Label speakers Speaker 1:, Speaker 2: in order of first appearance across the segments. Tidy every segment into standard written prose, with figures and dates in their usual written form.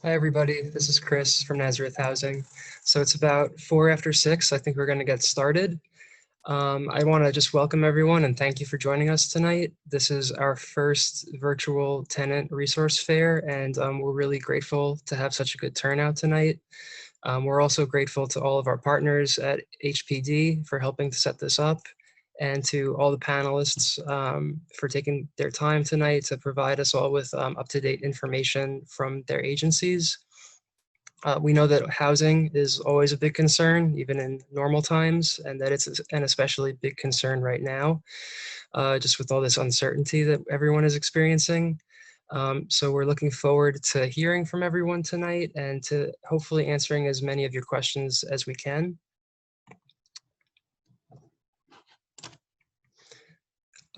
Speaker 1: Hi, everybody. This is Chris from Nazareth Housing. So it's about 6:04. I think we're going to get started. I want to just welcome everyone and thank you for joining us tonight. This is our first virtual tenant resource fair, and we're really grateful to have such a good turnout tonight. We're also grateful to all of our partners at HPD for helping to set this up, and to all the panelists for taking their time tonight to provide us all with up-to-date information from their agencies. We know that housing is always a big concern, even in normal times, and that it's an especially big concern right now, just with all this uncertainty that everyone is experiencing. So we're looking forward to hearing from everyone tonight and to hopefully answering as many of your questions as we can.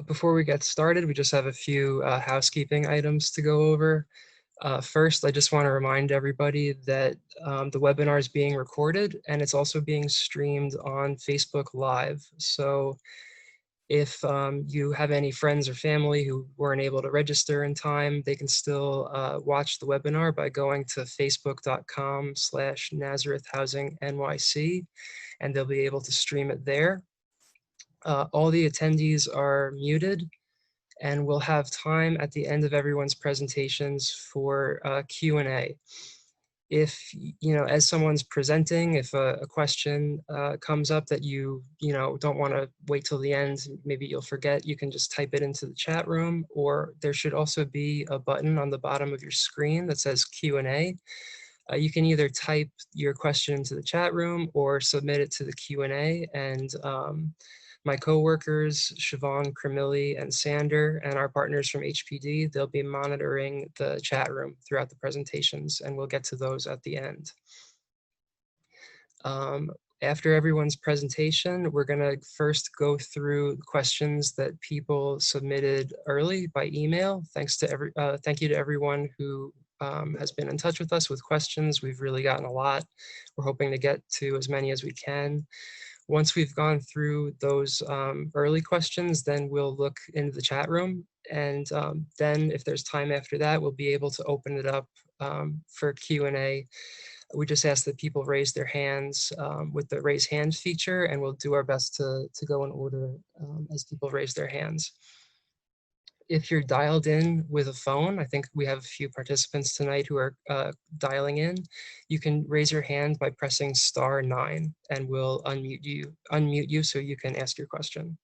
Speaker 1: Before we get started, we just have a few housekeeping items to go over. First, I just want to remind everybody that the webinar is being recorded and it's also being streamed on Facebook Live. So if you have any friends or family who weren't able to register in time, they can still watch the webinar by going to facebook.com/Nazareth Housing NYC, and they'll be able to stream it there. All the attendees are muted, and we'll have time at the end of everyone's presentations for Q&A. If, as someone's presenting, if a question comes up that you don't want to wait till the end, maybe you'll forget, you can just type it into the chat room, or there should also be a button on the bottom of your screen that says Q&A. You can either type your question into the chat room or submit it to the Q&A, and my coworkers, Siobhan, Cramilli, and Sander, and our partners from HPD, they'll be monitoring the chat room throughout the presentations, and we'll get to those at the end. After everyone's presentation, we're going to first go through questions that people submitted early by email. Thank you to everyone who has been in touch with us with questions. We've really gotten a lot. We're hoping to get to as many as we can. Once we've gone through those early questions, then we'll look into the chat room. And then if there's time after that, we'll be able to open it up for Q&A. We just ask that people raise their hands with the raise hand feature, and we'll do our best to go in order as people raise their hands. If you're dialed in with a phone, I think we have a few participants tonight who are dialing in. You can raise your hand by pressing *9, and we'll unmute you so you can ask your question.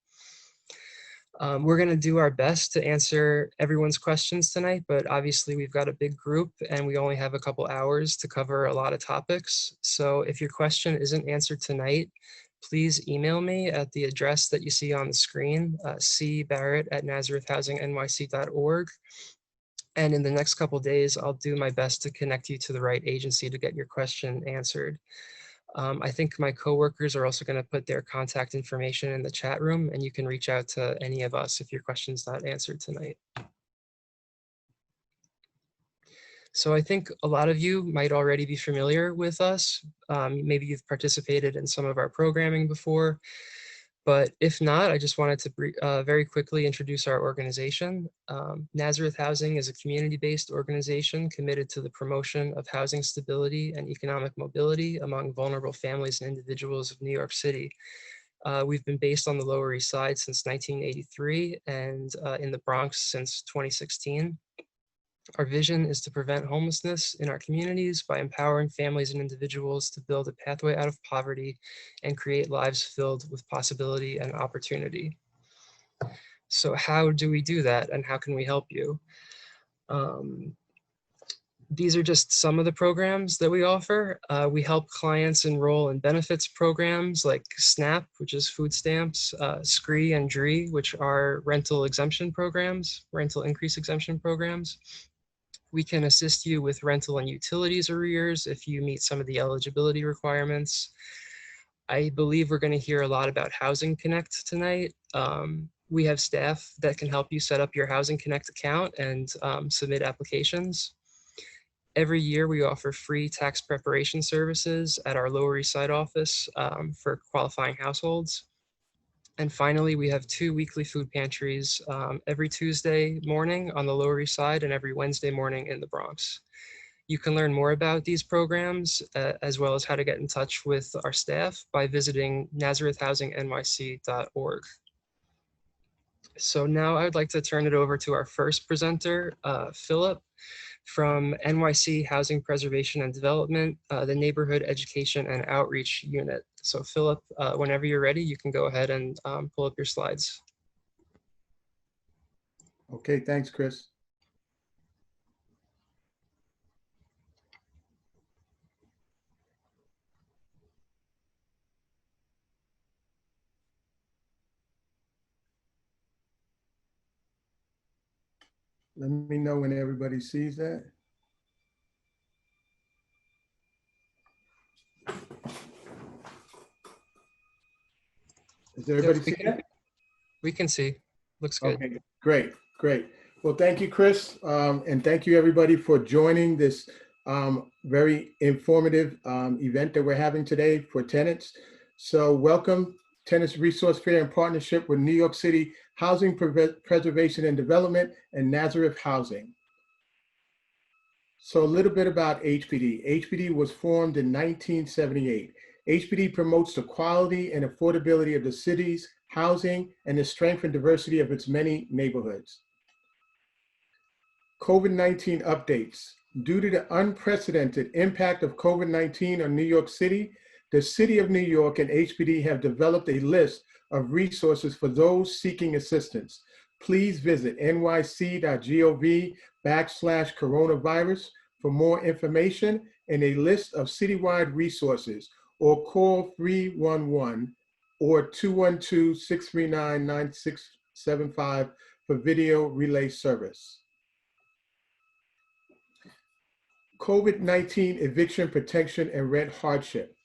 Speaker 1: We're going to do our best to answer everyone's questions tonight, but obviously we've got a big group and we only have a couple hours to cover a lot of topics. So if your question isn't answered tonight, please email me at the address that you see on the screen, cbarrett@nazarethhousingnyc.org. And in the next couple days, I'll do my best to connect you to the right agency to get your question answered. I think my coworkers are also going to put their contact information in the chat room, and you can reach out to any of us if your question's not answered tonight. So I think a lot of you might already be familiar with us. Maybe you've participated in some of our programming before, but if not, I just wanted to very quickly introduce our organization. Nazareth Housing is a community-based organization committed to the promotion of housing stability and economic mobility among vulnerable families and individuals of New York City. We've been based on the Lower East Side since 1983 and in the Bronx since 2016. Our vision is to prevent homelessness in our communities by empowering families and individuals to build a pathway out of poverty and create lives filled with possibility and opportunity. So how do we do that, and how can we help you? These are just some of the programs that we offer. We help clients enroll in benefits programs like SNAP, which is food stamps, SCREE and DREE, which are rental exemption programs, rental increase exemption programs. We can assist you with rental and utilities arrears if you meet some of the eligibility requirements. I believe we're going to hear a lot about Housing Connect tonight. We have staff that can help you set up your Housing Connect account and submit applications. Every year we offer free tax preparation services at our Lower East Side office for qualifying households. And finally, we have 2 weekly food pantries every Tuesday morning on the Lower East Side and every Wednesday morning in the Bronx. You can learn more about these programs as well as how to get in touch with our staff by visiting nazarethhousingnyc.org. So now I'd like to turn it over to our first presenter, Philip, from NYC Housing Preservation and Development, the Neighborhood Education and Outreach Unit. So Philip, whenever you're ready, you can go ahead and pull up your slides.
Speaker 2: Okay, thanks, Chris. Let me know when everybody sees that. Does everybody see that?
Speaker 1: We can see. Looks good.
Speaker 2: Okay, great, great. Well, thank you, Chris. And thank you, everybody, for joining this very informative event that we're having today for tenants. So welcome, Tenants Resource Fair in partnership with New York City Housing Preservation and Development and Nazareth Housing. So a little bit about HPD. HPD was formed in 1978. HPD promotes the quality and affordability of the city's housing and the strength and diversity of its many neighborhoods. COVID-19 updates. Due to the unprecedented impact of COVID-19 on New York City, the City of New York and HPD have developed a list of resources for those seeking assistance. Please visit nyc.gov/coronavirus for more information and a list of citywide resources, or call 311 or 212-639-9675 for video relay service. COVID-19 eviction protection and rent hardship.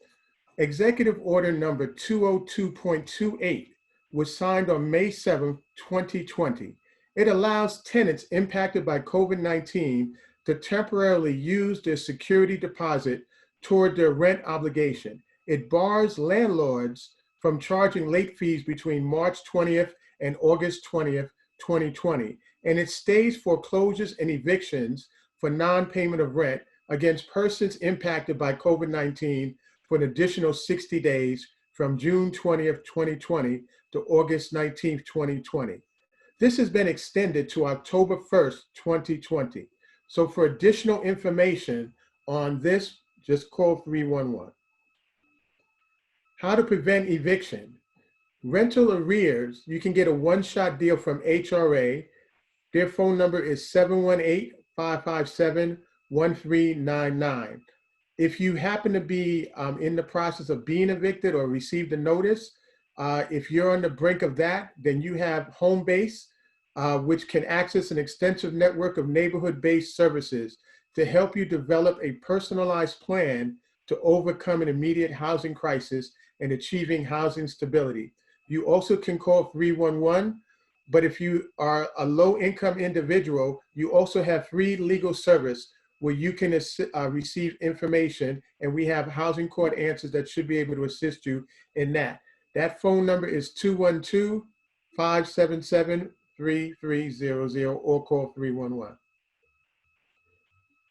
Speaker 2: Executive Order number 202.28 was signed on May 7, 2020. It allows tenants impacted by COVID-19 to temporarily use their security deposit toward their rent obligation. It bars landlords from charging late fees between March 20th and August 20th, 2020. And it stays foreclosures and evictions for non-payment of rent against persons impacted by COVID-19 for an additional 60 days from June 20th, 2020 to August 19th, 2020. This has been extended to October 1st, 2020. So for additional information on this, just call 311. How to prevent eviction. Rental arrears, you can get a one-shot deal from HRA. Their phone number is 718-557-1399. If you happen to be in the process of being evicted or received a notice, if you're on the brink of that, then you have Home Base, which can access an extensive network of neighborhood-based services to help you develop a personalized plan to overcome an immediate housing crisis and achieving housing stability. You also can call 311, but if you are a low-income individual, you also have free legal service where you can receive information, and we have housing court answers that should be able to assist you in that. That phone number is 212-577-3300 or call 311.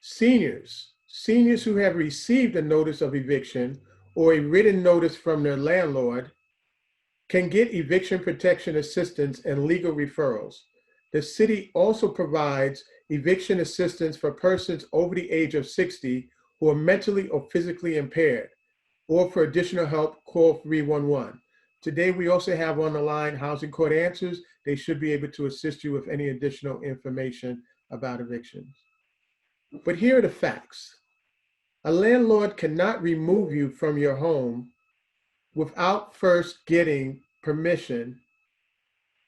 Speaker 2: Seniors who have received a notice of eviction or a written notice from their landlord can get eviction protection assistance and legal referrals. The city also provides eviction assistance for persons over the age of 60 who are mentally or physically impaired, or for additional help, call 311. Today, we also have on the line Housing Court Answers. They should be able to assist you with any additional information about evictions. But here are the facts. A landlord cannot remove you from your home without first getting permission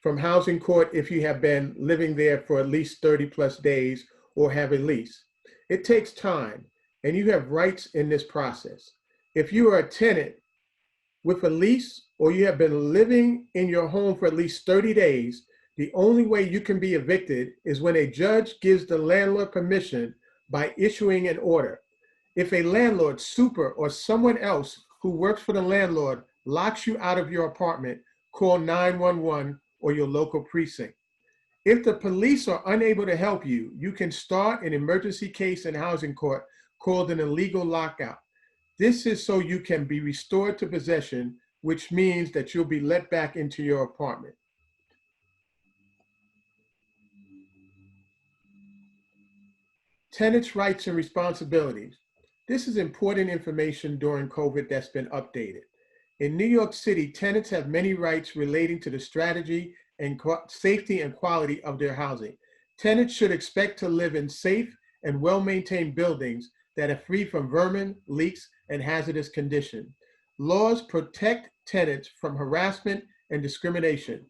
Speaker 2: from Housing Court if you have been living there for at least 30+ days or have a lease. It takes time, and you have rights in this process. If you are a tenant with a lease or you have been living in your home for at least 30 days, the only way you can be evicted is when a judge gives the landlord permission by issuing an order. If a landlord, super, or someone else who works for the landlord locks you out of your apartment, call 911 or your local precinct. If the police are unable to help you, you can start an emergency case in Housing Court called an illegal lockout. This is so you can be restored to possession, which means that you'll be let back into your apartment. Tenants' rights and responsibilities. This is important information during COVID that's been updated. In New York City, tenants have many rights relating to the strategy and safety and quality of their housing. Tenants should expect to live in safe and well-maintained buildings that are free from vermin, leaks, and hazardous conditions. Laws protect tenants from harassment and discrimination.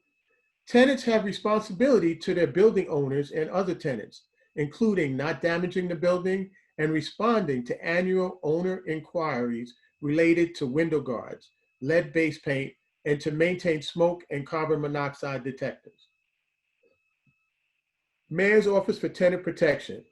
Speaker 2: Tenants have responsibility to their building owners and other tenants, including not damaging the building and responding to annual owner inquiries related to window guards, lead-based paint, and to maintain smoke and carbon monoxide detectors. Mayor's Office for Tenant Protection.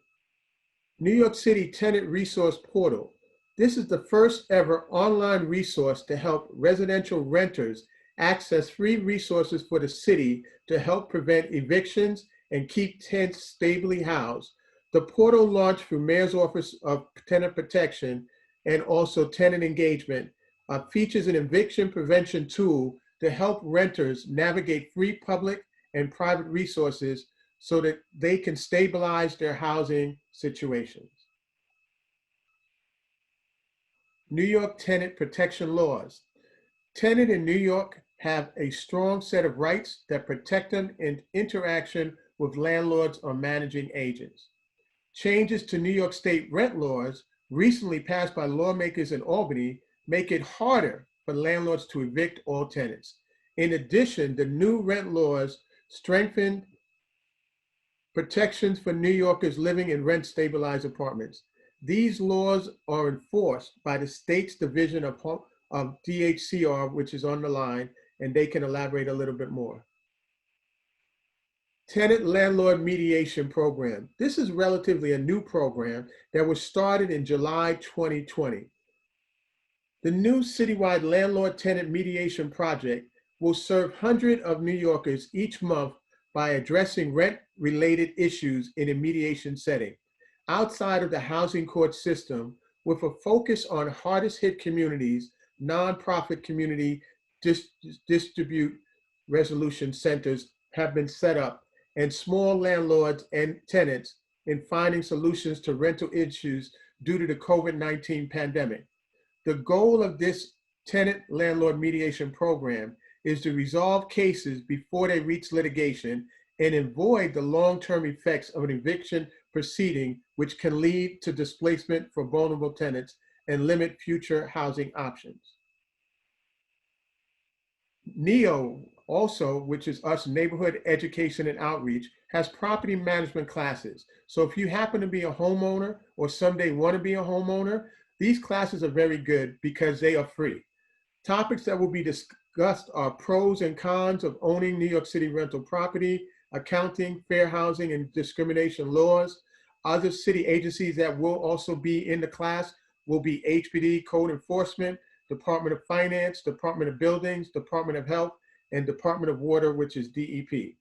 Speaker 2: New York City Tenant Resource Portal. This is the first ever online resource to help residential renters access free resources for the city to help prevent evictions and keep tenants stably housed. The portal launched through Mayor's Office of Tenant Protection and also tenant engagement features an eviction prevention tool to help renters navigate free public and private resources so that they can stabilize their housing situations. New York tenant protection laws. Tenants in New York have a strong set of rights that protect them in interaction with landlords or managing agents. Changes to New York State rent laws recently passed by lawmakers in Albany make it harder for landlords to evict all tenants. In addition, the new rent laws strengthened protections for New Yorkers living in rent-stabilized apartments. These laws are enforced by the state's division of DHCR, which is on the line, and they can elaborate a little bit more. Tenant Landlord Mediation Program. This is relatively a new program that was started in July 2020. The new citywide landlord-tenant mediation project will serve hundreds of New Yorkers each month by addressing rent-related issues in a mediation setting outside of the housing court system, with a focus on hardest hit communities. Nonprofit community dispute resolution centers have been set up, and small landlords and tenants in finding solutions to rental issues due to the COVID-19 pandemic. The goal of this tenant landlord mediation program is to resolve cases before they reach litigation and avoid the long-term effects of an eviction proceeding, which can lead to displacement for vulnerable tenants and limit future housing options. NEO also, which is us, Neighborhood Education and Outreach, has property management classes. So if you happen to be a homeowner or someday want to be a homeowner, these classes are very good because they are free. Topics that will be discussed are pros and cons of owning New York City rental property, accounting, fair housing and discrimination laws. Other city agencies that will also be in the class will be HPD, Code Enforcement, Department of Finance, Department of Buildings, Department of Health, and Department of Water, which is DEP.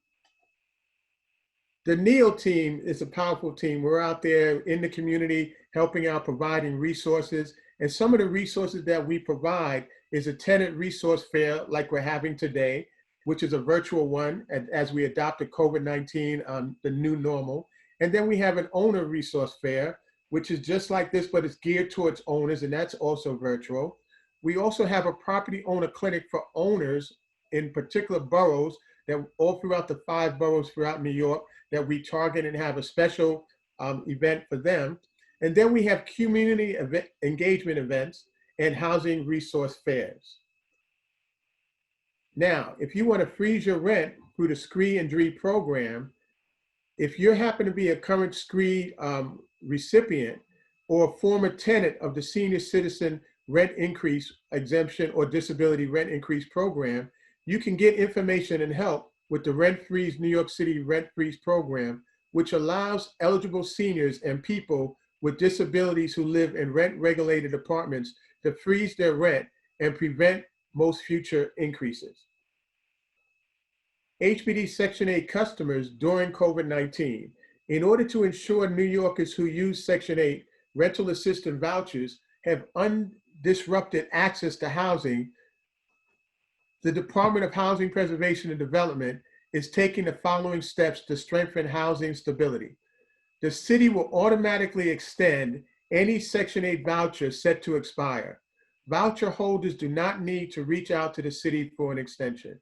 Speaker 2: The NEO team is a powerful team. We're out there in the community helping out, providing resources. And some of the resources that we provide is a tenant resource fair like we're having today, which is a virtual one as we adopted COVID-19, the new normal. And then we have an owner resource fair, which is just like this, but it's geared towards owners, and that's also virtual. We also have a property owner clinic for owners in particular boroughs that all throughout the 5 boroughs throughout New York that we target and have a special event for them. And then we have community engagement events and housing resource fairs. Now, if you want to freeze your rent through the SCREE and DREE program, if you happen to be a current SCREE recipient or a former tenant of the Senior Citizen Rent Increase Exemption or Disability Rent Increase Program, you can get information and help with the Rent Freeze New York City Rent Freeze Program, which allows eligible seniors and people with disabilities who live in rent-regulated apartments to freeze their rent and prevent most future increases. HPD Section 8 customers during COVID-19. In order to ensure New Yorkers who use Section 8 rental assistance vouchers have undisrupted access to housing, the Department of Housing Preservation and Development is taking the following steps to strengthen housing stability. The city will automatically extend any Section 8 voucher set to expire. Voucher holders do not need to reach out to the city for an extension.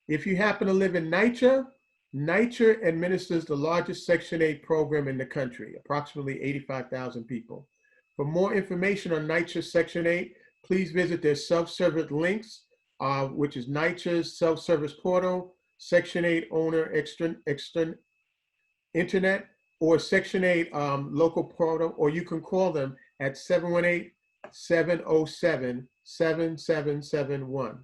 Speaker 2: If you happen to live in NYCHA, NYCHA administers the largest Section 8 program in the country, approximately 85,000 people. For more information on NYCHA Section 8, please visit their self-service links, which is NYCHA's self-service portal, Section 8 owner extra internet, or Section 8 local portal, or you can call them at 718-707-7771.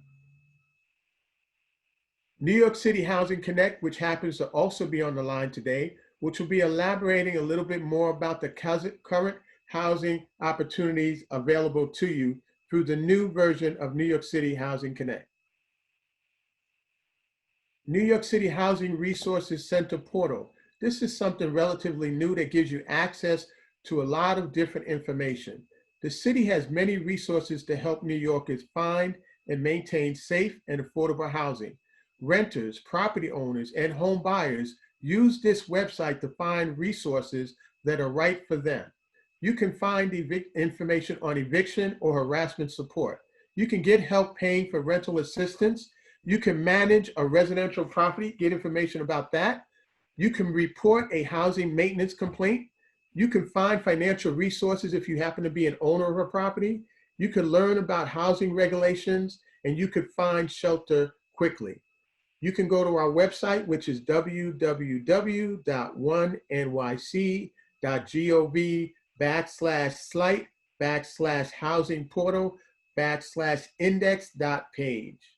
Speaker 2: New York City Housing Connect, which happens to also be on the line today, which will be elaborating a little bit more about the current housing opportunities available to you through the new version of New York City Housing Connect. New York City Housing Resources Center portal. This is something relatively new that gives you access to a lot of different information. The city has many resources to help New Yorkers find and maintain safe and affordable housing. Renters, property owners, and home buyers use this website to find resources that are right for them. You can find information on eviction or harassment support. You can get help paying for rental assistance. You can manage a residential property, get information about that. You can report a housing maintenance complaint. You can find financial resources if you happen to be an owner of a property. You can learn about housing regulations, and you could find shelter quickly. You can go to our website, which is www.1nyc.gov/slight/housing portal/index.page.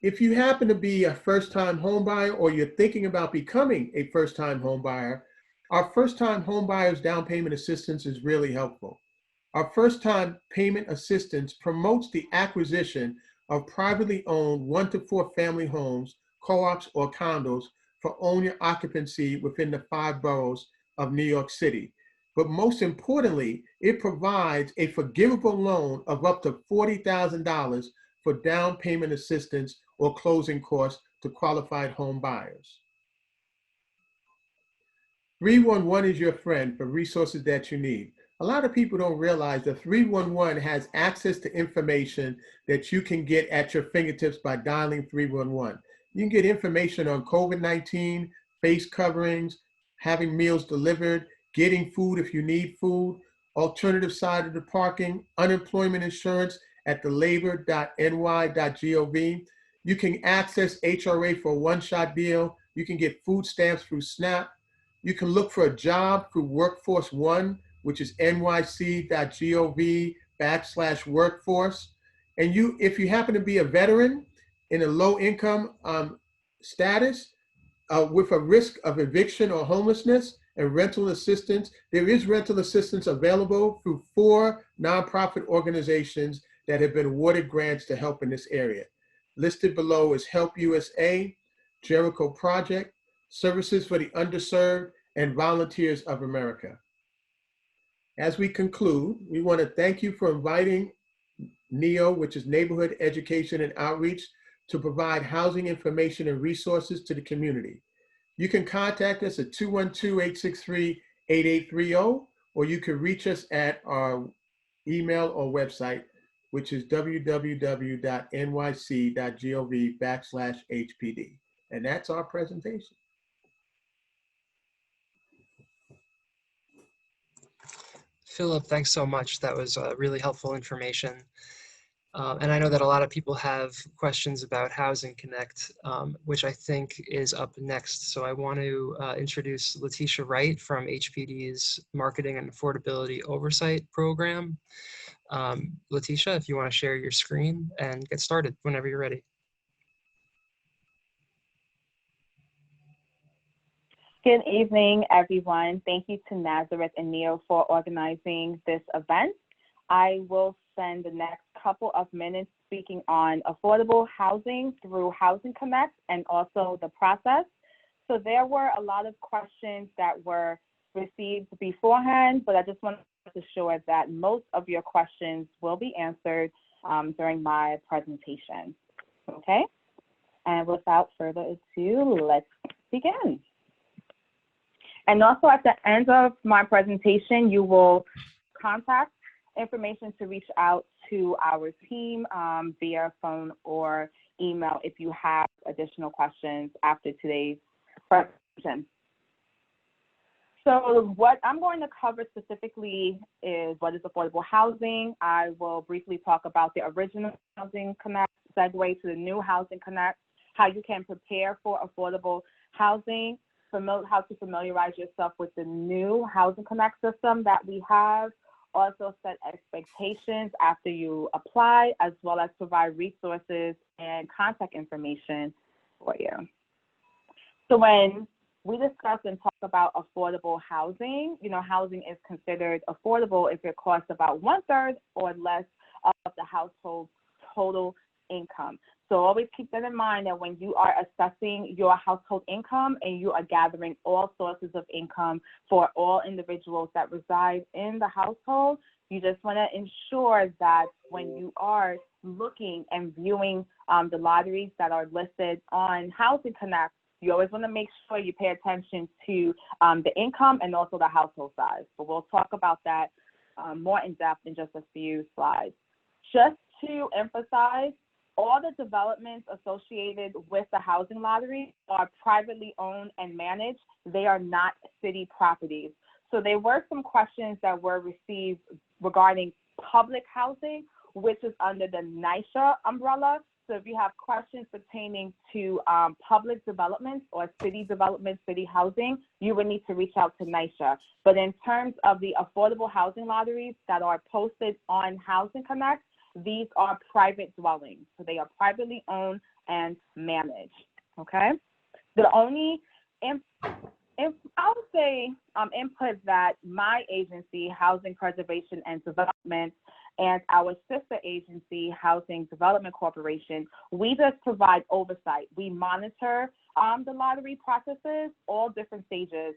Speaker 2: If you happen to be a first-time home buyer or you're thinking about becoming a first-time home buyer, our first-time home buyers down payment assistance is really helpful. Our first-time payment assistance promotes the acquisition of privately owned 1 to 4 family homes, co-ops, or condos for owner occupancy within the 5 boroughs of New York City. But most importantly, it provides a forgivable loan of up to $40,000 for down payment assistance or closing costs to qualified home buyers. 311 is your friend for resources that you need. A lot of people don't realize that 311 has access to information that you can get at your fingertips by dialing 311. You can get information on COVID-19, face coverings, having meals delivered, getting food if you need food, alternative side of the parking, unemployment insurance at the labor.ny.gov. You can access HRA for a one-shot deal. You can get food stamps through SNAP. You can look for a job through Workforce One, which is nyc.gov/workforce. And if you happen to be a veteran in a low income status with a risk of eviction or homelessness and rental assistance, there is rental assistance available through 4 nonprofit organizations that have been awarded grants to help in this area. Listed below is Help USA, Jericho Project, Services for the Underserved, and Volunteers of America. As we conclude, we want to thank you for inviting NEO, which is Neighborhood Education and Outreach, to provide housing information and resources to the community. You can contact us at 212-863-8830, or you can reach us at our email or website, which is www.nyc.gov/HPD. And that's our presentation.
Speaker 1: Philip, thanks so much. That was really helpful information. And I know that a lot of people have questions about Housing Connect, which I think is up next. So I want to introduce Letitia Wright from HPD's Marketing and Affordability Oversight Program. Letitia, if you want to share your screen and get started whenever you're ready.
Speaker 3: Good evening, everyone. Thank you to Nazareth and NEO for organizing this event. I will spend the next couple of minutes speaking on affordable housing through Housing Connect and also the process. So there were a lot of questions that were received beforehand, but I just want to assure that most of your questions will be answered during my presentation. Okay? And without further ado, let's begin. And also at the end of my presentation, you will contact information to reach out to our team via phone or email if you have additional questions after today's presentation. So what I'm going to cover specifically is what is affordable housing. I will briefly talk about the original Housing Connect, segue to the new Housing Connect, how you can prepare for affordable housing, how to familiarize yourself with the new Housing Connect system that we have, also set expectations after you apply, as well as provide resources and contact information for you. So when we discuss and talk about affordable housing, housing is considered affordable if it costs about 1/3 or less of the household's total income. So always keep that in mind that when you are assessing your household income and you are gathering all sources of income for all individuals that reside in the household, you just want to ensure that when you are looking and viewing the lotteries that are listed on Housing Connect, you always want to make sure you pay attention to the income and also the household size. But we'll talk about that more in depth in just a few slides. Just to emphasize, all the developments associated with the housing lottery are privately owned and managed. They are not city properties. So there were some questions that were received regarding public housing, which is under the NYCHA umbrella. So if you have questions pertaining to public developments or city development, city housing, you would need to reach out to NYCHA. But in terms of the affordable housing lotteries that are posted on Housing Connect, these are private dwellings. So they are privately owned and managed, okay? The only, I would say, input that my agency, Housing Preservation and Development, and our sister agency, Housing Development Corporation, we just provide oversight. We monitor the lottery processes, all different stages,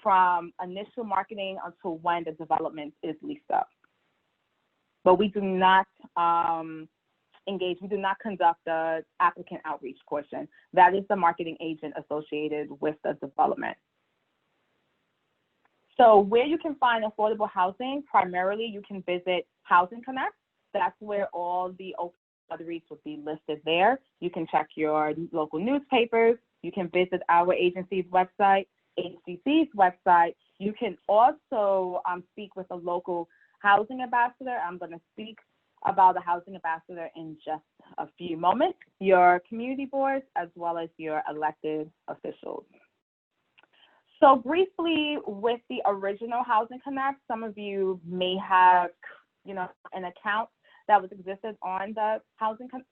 Speaker 3: from initial marketing until when the development is leased up. But we do not engage, we do not conduct the applicant outreach portion. That is the marketing agent associated with the development. So where you can find affordable housing, primarily you can visit Housing Connect. That's where all the open lotteries would be listed there. You can check your local newspapers. You can visit our agency's website, HCC's website. You can also speak with a local housing ambassador. I'm going to speak about the housing ambassador in just a few moments, your community boards, as well as your elected officials. So briefly, with the original Housing Connect, some of you may have, an account that was existed on the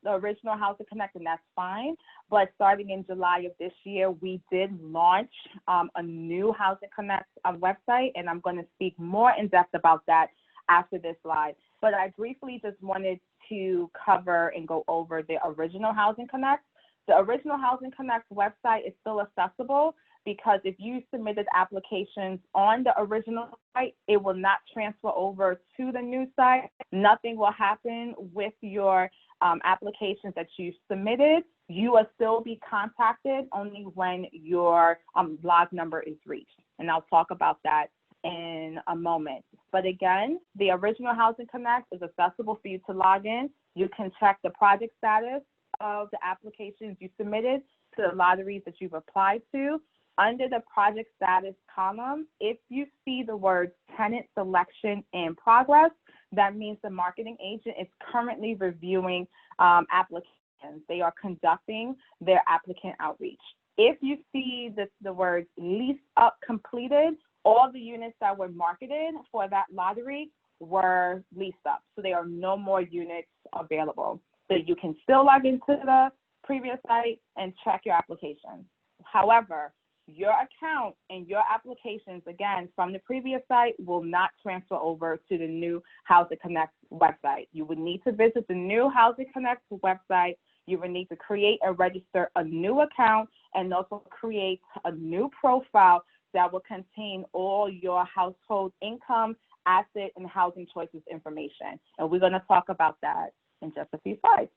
Speaker 3: original Housing Connect, and that's fine. But starting in July of this year, we did launch a new Housing Connect website, and I'm going to speak more in depth about that after this slide. But I briefly just wanted to cover and go over the original Housing Connect. The original Housing Connect website is still accessible because if you submitted applications on the original site, it will not transfer over to the new site. Nothing will happen with your applications that you submitted. You will still be contacted only when your log number is reached. And I'll talk about that in a moment. But again, the original Housing Connect is accessible for you to log in. You can check the project status of the applications you submitted to the lotteries that you've applied to. Under the project status column, if you see the word tenant selection in progress, that means the marketing agent is currently reviewing applications. They are conducting their applicant outreach. If you see the words lease up completed, all the units that were marketed for that lottery were leased up. So there are no more units available. So you can still log into the previous site and check your application. However, your account and your applications, again, from the previous site will not transfer over to the new Housing Connect website. You would need to visit the new Housing Connect website. You would need to create and register a new account and also create a new profile that will contain all your household income, asset, and housing choices information. And we're going to talk about that in just a few slides.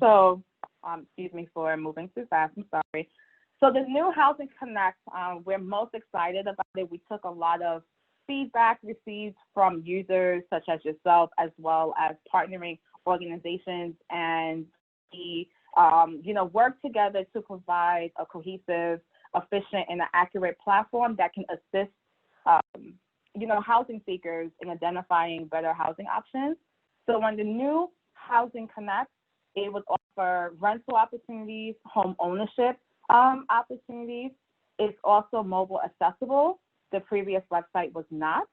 Speaker 3: So, excuse me for moving too fast, I'm sorry. So the new Housing Connect, we're most excited about it. We took a lot of feedback received from users such as yourself, as well as partnering organizations, and we work together to provide a cohesive, efficient, and an accurate platform that can assist housing seekers in identifying better housing options. So on the new Housing Connect, it would offer rental opportunities, home ownership opportunities. It's also mobile accessible. The previous website was not.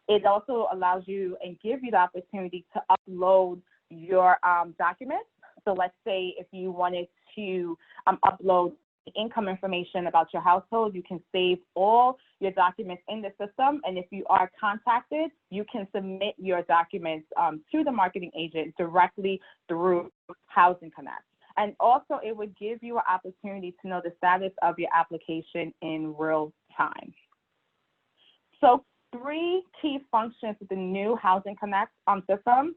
Speaker 3: It also allows you and gives you the opportunity to upload your documents. So let's say if you wanted to upload income information about your household, you can save all your documents in the system. And if you are contacted, you can submit your documents to the marketing agent directly through Housing Connect. And also, it would give you an opportunity to know the status of your application in real time. So 3 key functions with the new Housing Connect system.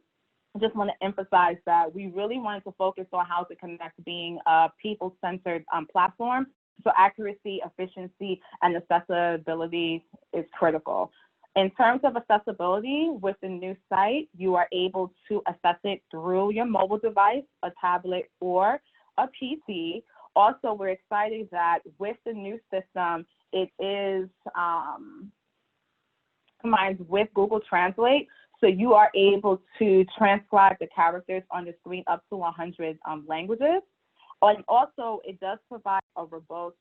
Speaker 3: I just want to emphasize that we really wanted to focus on Housing Connect being a people-centered platform. So accuracy, efficiency, and accessibility is critical. In terms of accessibility, with the new site, you are able to access it through your mobile device, a tablet, or a PC. Also, we're excited that with the new system, it is combined with Google Translate. So you are able to transcribe the characters on the screen up to 100 languages. And also, it does provide a robust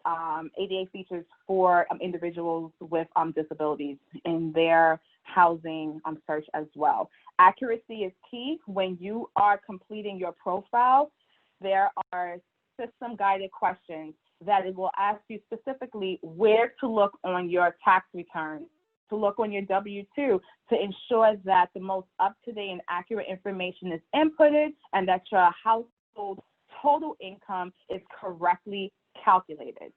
Speaker 3: ADA features for individuals with disabilities in their housing search as well. Accuracy is key. When you are completing your profile, there are system-guided questions that it will ask you specifically where to look on your tax return, to look on your W-2, to ensure that the most up-to-date and accurate information is inputted and that your household total income is correctly calculated.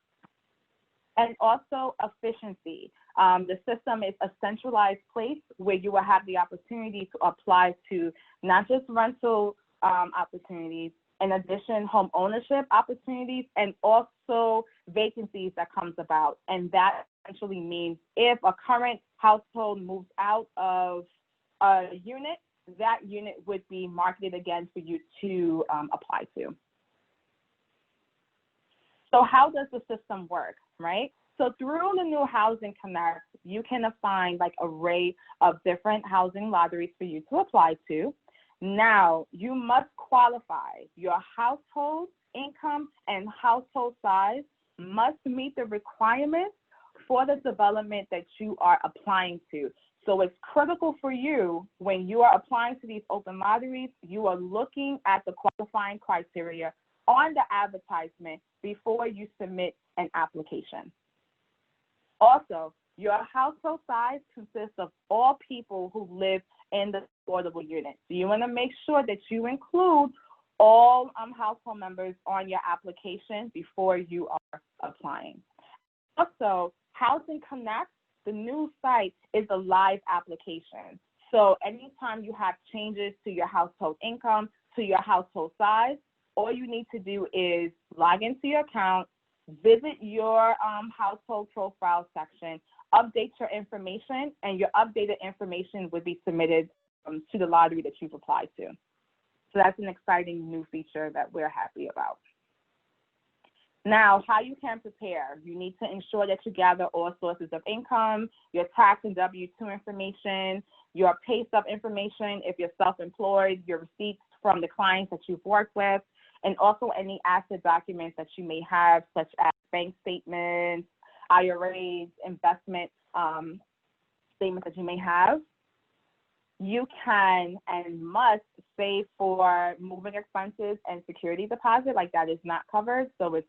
Speaker 3: And also efficiency. The system is a centralized place where you will have the opportunity to apply to not just rental opportunities, in addition, home ownership opportunities, and also vacancies that comes about. And that essentially means if a current household moves out of a unit, that unit would be marketed again for you to apply to. So how does the system work, right? So through the new Housing Connect, you can find like an array of different housing lotteries for you to apply to. Now, you must qualify. Your household income and household size must meet the requirements for the development that you are applying to. So it's critical for you when you are applying to these open lotteries, you are looking at the qualifying criteria on the advertisement before you submit an application. Also, your household size consists of all people who live in the affordable unit. So you want to make sure that you include all household members on your application before you are applying. Also, Housing Connect, the new site, is a live application. So anytime you have changes to your household income, to your household size, all you need to do is log into your account, visit your household profile section, update your information, and your updated information would be submitted to the lottery that you've applied to. So that's an exciting new feature that we're happy about. Now, how you can prepare. You need to ensure that you gather all sources of income, your tax and W-2 information, your pay stub information if you're self-employed, your receipts from the clients that you've worked with, and also any asset documents that you may have, such as bank statements, IRAs, investment statements that you may have. You can and must save for moving expenses and security deposit, like that is not covered. So it's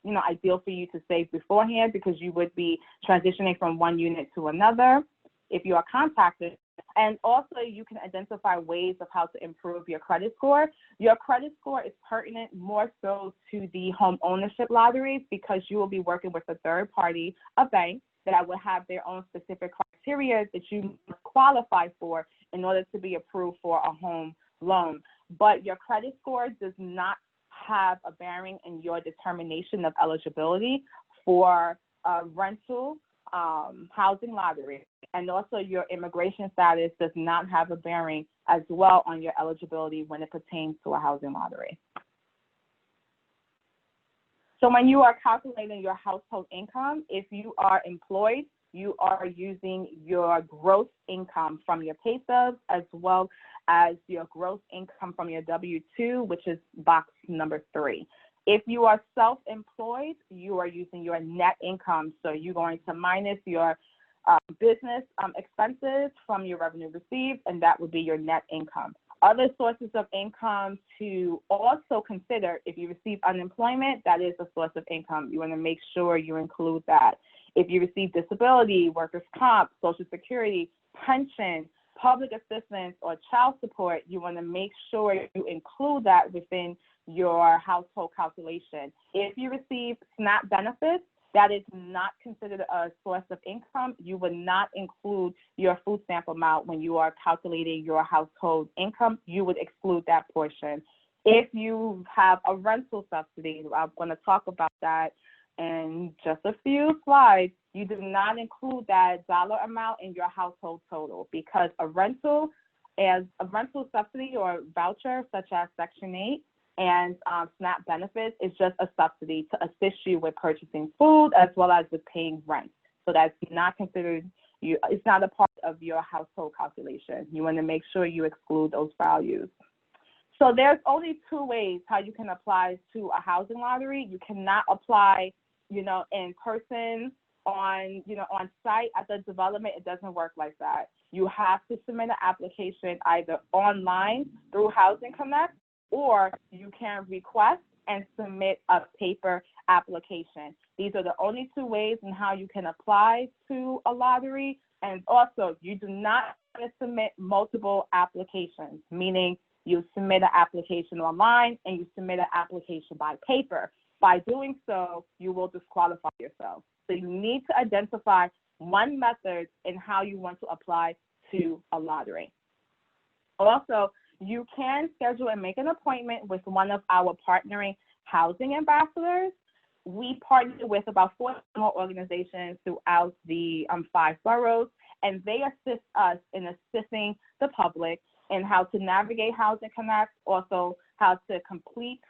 Speaker 3: ideal for you to save beforehand because you would be transitioning from one unit to another. If you are contacted, And also you can identify ways of how to improve your credit score. Your credit score is pertinent more so to the home ownership lotteries because you will be working with a third party, a bank, that will have their own specific criteria that you must qualify for in order to be approved for a home loan. But your credit score does not have a bearing in your determination of eligibility for a rental housing lottery. And also your immigration status does not have a bearing as well on your eligibility when it pertains to a housing lottery. So when you are calculating your household income, if you are employed, you are using your gross income from your pay stubs as well as your gross income from your W-2, which is box number 3. If you are self-employed, you are using your net income. So you're going to minus your business expenses from your revenue received, and that would be your net income. Other sources of income to also consider: if you receive unemployment, that is a source of income. You want to make sure you include that. If you receive disability, workers' comp, Social Security, pension, public assistance, or child support, you want to make sure you include that within your household calculation. If you receive SNAP benefits, that is not considered a source of income. You would not include your food stamp amount when you are calculating your household income. You would exclude that portion. If you have a rental subsidy, I'm going to talk about that in just a few slides. You do not include that dollar amount in your household total because a rental subsidy or voucher such as Section 8 and SNAP benefits is just a subsidy to assist you with purchasing food as well as with paying rent. So that's not considered, it's not a part of your household calculation. You want to make sure you exclude those values. So there's only 2 ways how you can apply to a housing lottery. You cannot apply, in person on site at the development. It doesn't work like that. You have to submit an application either online through Housing Connect, or you can request and submit a paper application. These are the only 2 ways in how you can apply to a lottery. And also, you do not submit multiple applications, meaning you submit an application online and you submit an application by paper. By doing so, you will disqualify yourself. So you need to identify one method in how you want to apply to a lottery. Also, you can schedule and make an appointment with one of our partnering housing ambassadors. We partner with about 4 more organizations throughout the 5 boroughs, and they assist us in assisting the public in how to navigate Housing Connect, also how to complete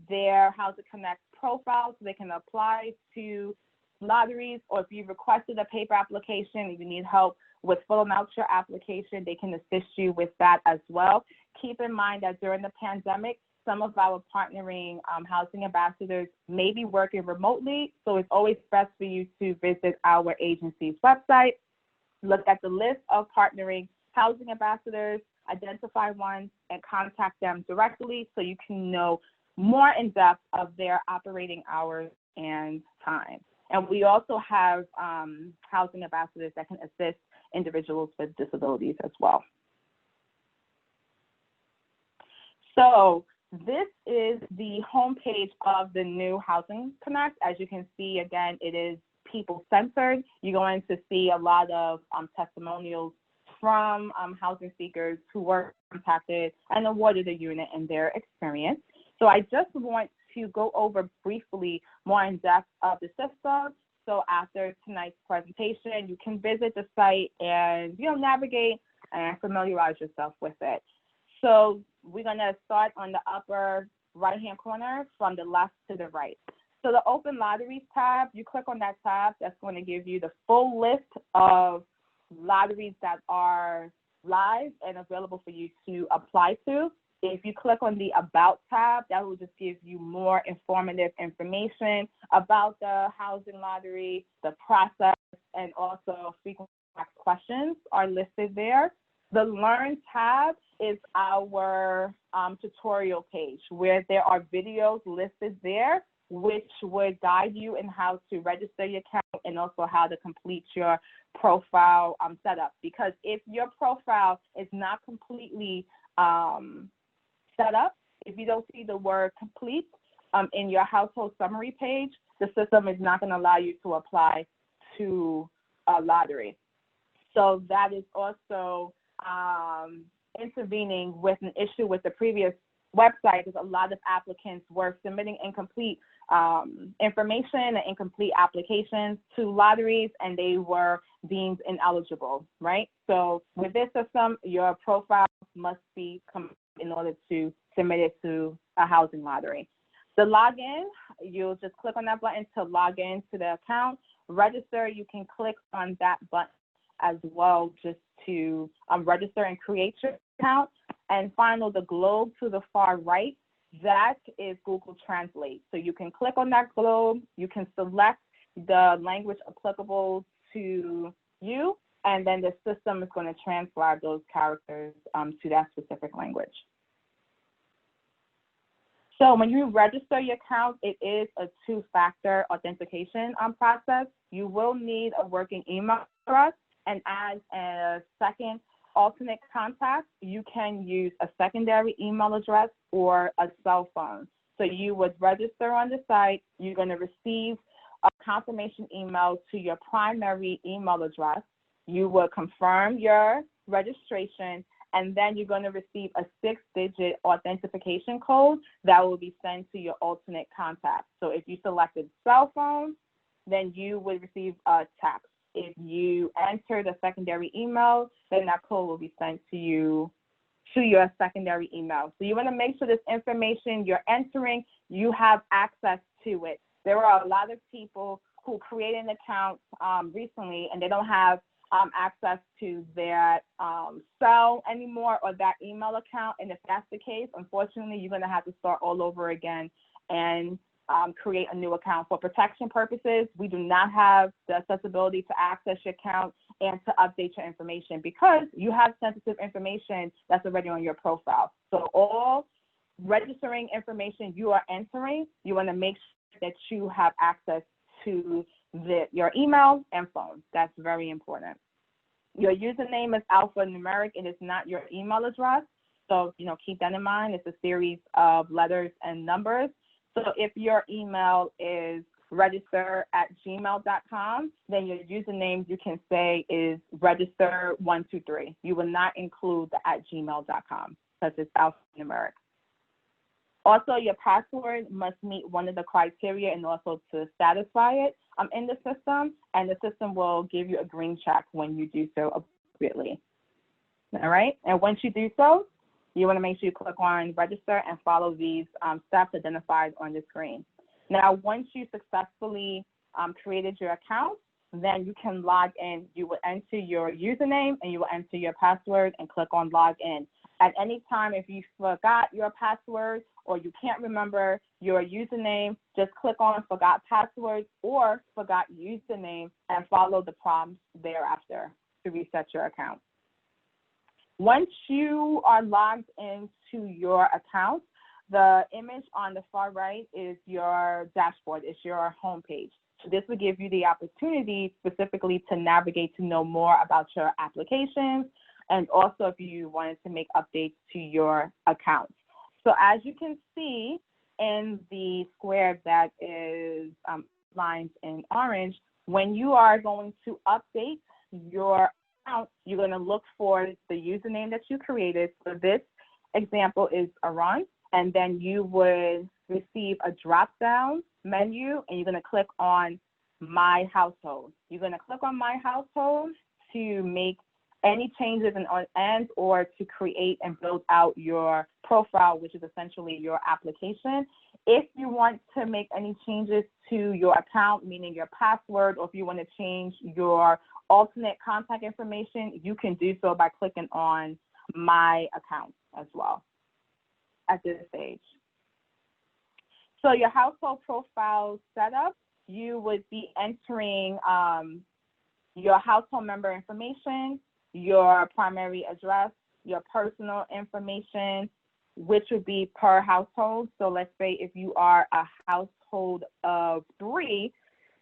Speaker 3: their Housing Connect profile so they can apply to lotteries, or if you requested a paper application, if you need help with filling out your application, they can assist you with that as well. Keep in mind that during the pandemic, some of our partnering housing ambassadors may be working remotely, so it's always best for you to visit our agency's website, look at the list of partnering housing ambassadors, identify one, and contact them directly so you can know more in depth of their operating hours and time. And we also have housing ambassadors that can assist individuals with disabilities as well. So this is the homepage of the new Housing Connect. As you can see, again, it is people-centered. You're going to see a lot of testimonials from housing seekers who were contacted and awarded a unit in their experience. So I just want to go over briefly more in depth of the system. So after tonight's presentation, you can visit the site and navigate and familiarize yourself with it. So we're gonna start on the upper right-hand corner from the left to the right. So the Open Lotteries tab, you click on that tab, that's going to give you the full list of lotteries that are live and available for you to apply to. If you click on the About tab, that will just give you more informative information about the housing lottery, the process, and also frequently asked questions are listed there. The Learn tab is our tutorial page where there are videos listed there which would guide you in how to register your account and also how to complete your profile setup. Because if your profile is not completely set up, if you don't see the word complete in your household summary page, the system is not going to allow you to apply to a lottery. So that is also intervening with an issue with the previous website, because a lot of applicants were submitting incomplete information and incomplete applications to lotteries, and they were deemed ineligible, right? So with this system, your profile must be complete in order to submit it to a housing lottery. The login, you'll just click on that button to log in to the account. Register, you can click on that button as well just to register and create your account. And finally, the globe to the far right, that is Google Translate. So you can click on that globe, you can select the language applicable to you, and then the system is going to transcribe those characters to that specific language. So when you register your account, it is a two-factor authentication process. You will need a working email address, and as a second alternate contact, you can use a secondary email address or a cell phone. So you would register on the site, you're going to receive a confirmation email to your primary email address. You will confirm your registration, and then you're going to receive a 6-digit authentication code that will be sent to your alternate contact. So if you selected cell phone, then you would receive a text. If you enter the secondary email, then that code will be sent to you to your secondary email. So you want to make sure this information you're entering, you have access to it. There are a lot of people who create an account recently and they don't have access to their cell anymore or that email account. And if that's the case, unfortunately, you're going to have to start all over again and create a new account. For protection purposes, we do not have the accessibility to access your account and to update your information because you have sensitive information that's already on your profile. So all registering information you are entering, you want to make sure that you have access to your email and phone. That's very important. Your username is alphanumeric. It is not your email address. So, keep that in mind. It's a series of letters and numbers. So if your email is register@gmail.com, then your username you can say is register123. You will not include the @gmail.com because it's alphanumeric. Also, your password must meet one of the criteria and also to satisfy it in the system, and the system will give you a green check when you do so appropriately. All right, and once you do so, you want to make sure you click on register and follow these steps identified on the screen. Now, once you successfully created your account, then you can log in. You will enter your username and you will enter your password and click on log in. At any time, if you forgot your password or you can't remember your username, just click on forgot password or forgot username and follow the prompts thereafter to reset your account. Once you are logged into your account, the image on the far right is your dashboard, it's your homepage. So this will give you the opportunity specifically to navigate to know more about your applications and also if you wanted to make updates to your account. So as you can see in the square that is lined in orange, when you are going to update your account, you're going to look for the username that you created. So this example is Aran, and then you would receive a drop-down menu, and you're going to click on My Household. You're going to click on My Household to make any changes and or to create and build out your profile, which is essentially your application. If you want to make any changes to your account, meaning your password, or if you want to change your alternate contact information, you can do so by clicking on My Account as well at this stage. So your household profile setup, you would be entering your household member information, your primary address, your personal information, which would be per household. So let's say if you are a household of 3,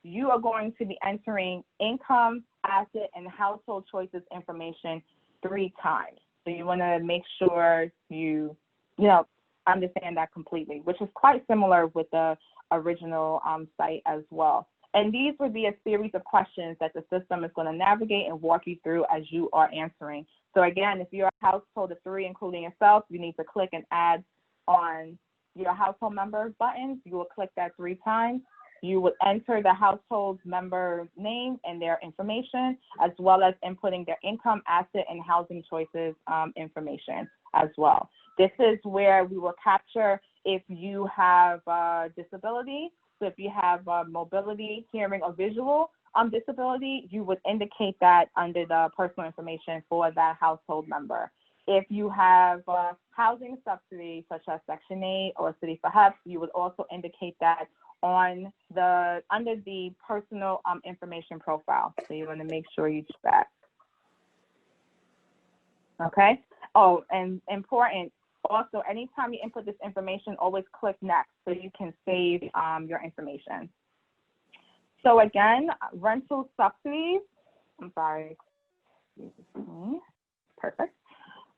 Speaker 3: you are going to be entering income, asset, and household choices information 3 times. So you want to make sure you understand that completely, which is quite similar with the original site as well. And these would be a series of questions that the system is going to navigate and walk you through as you are answering. So again, if you're a household of 3, including yourself, you need to click and add on your household member buttons. You will click that 3 times. You would enter the household member name and their information, as well as inputting their income, asset, and housing choices information as well. This is where we will capture if you have disability. So if you have mobility, hearing, or visual disability, you would indicate that under the personal information for that household member. If you have housing subsidies such as Section 8 or City for HEP, you would also indicate that on under the personal information profile. So you want to make sure you do that. Okay. Oh, and important. Also, anytime you input this information, always click next so you can save your information. So again, rental subsidies, I'm sorry, perfect.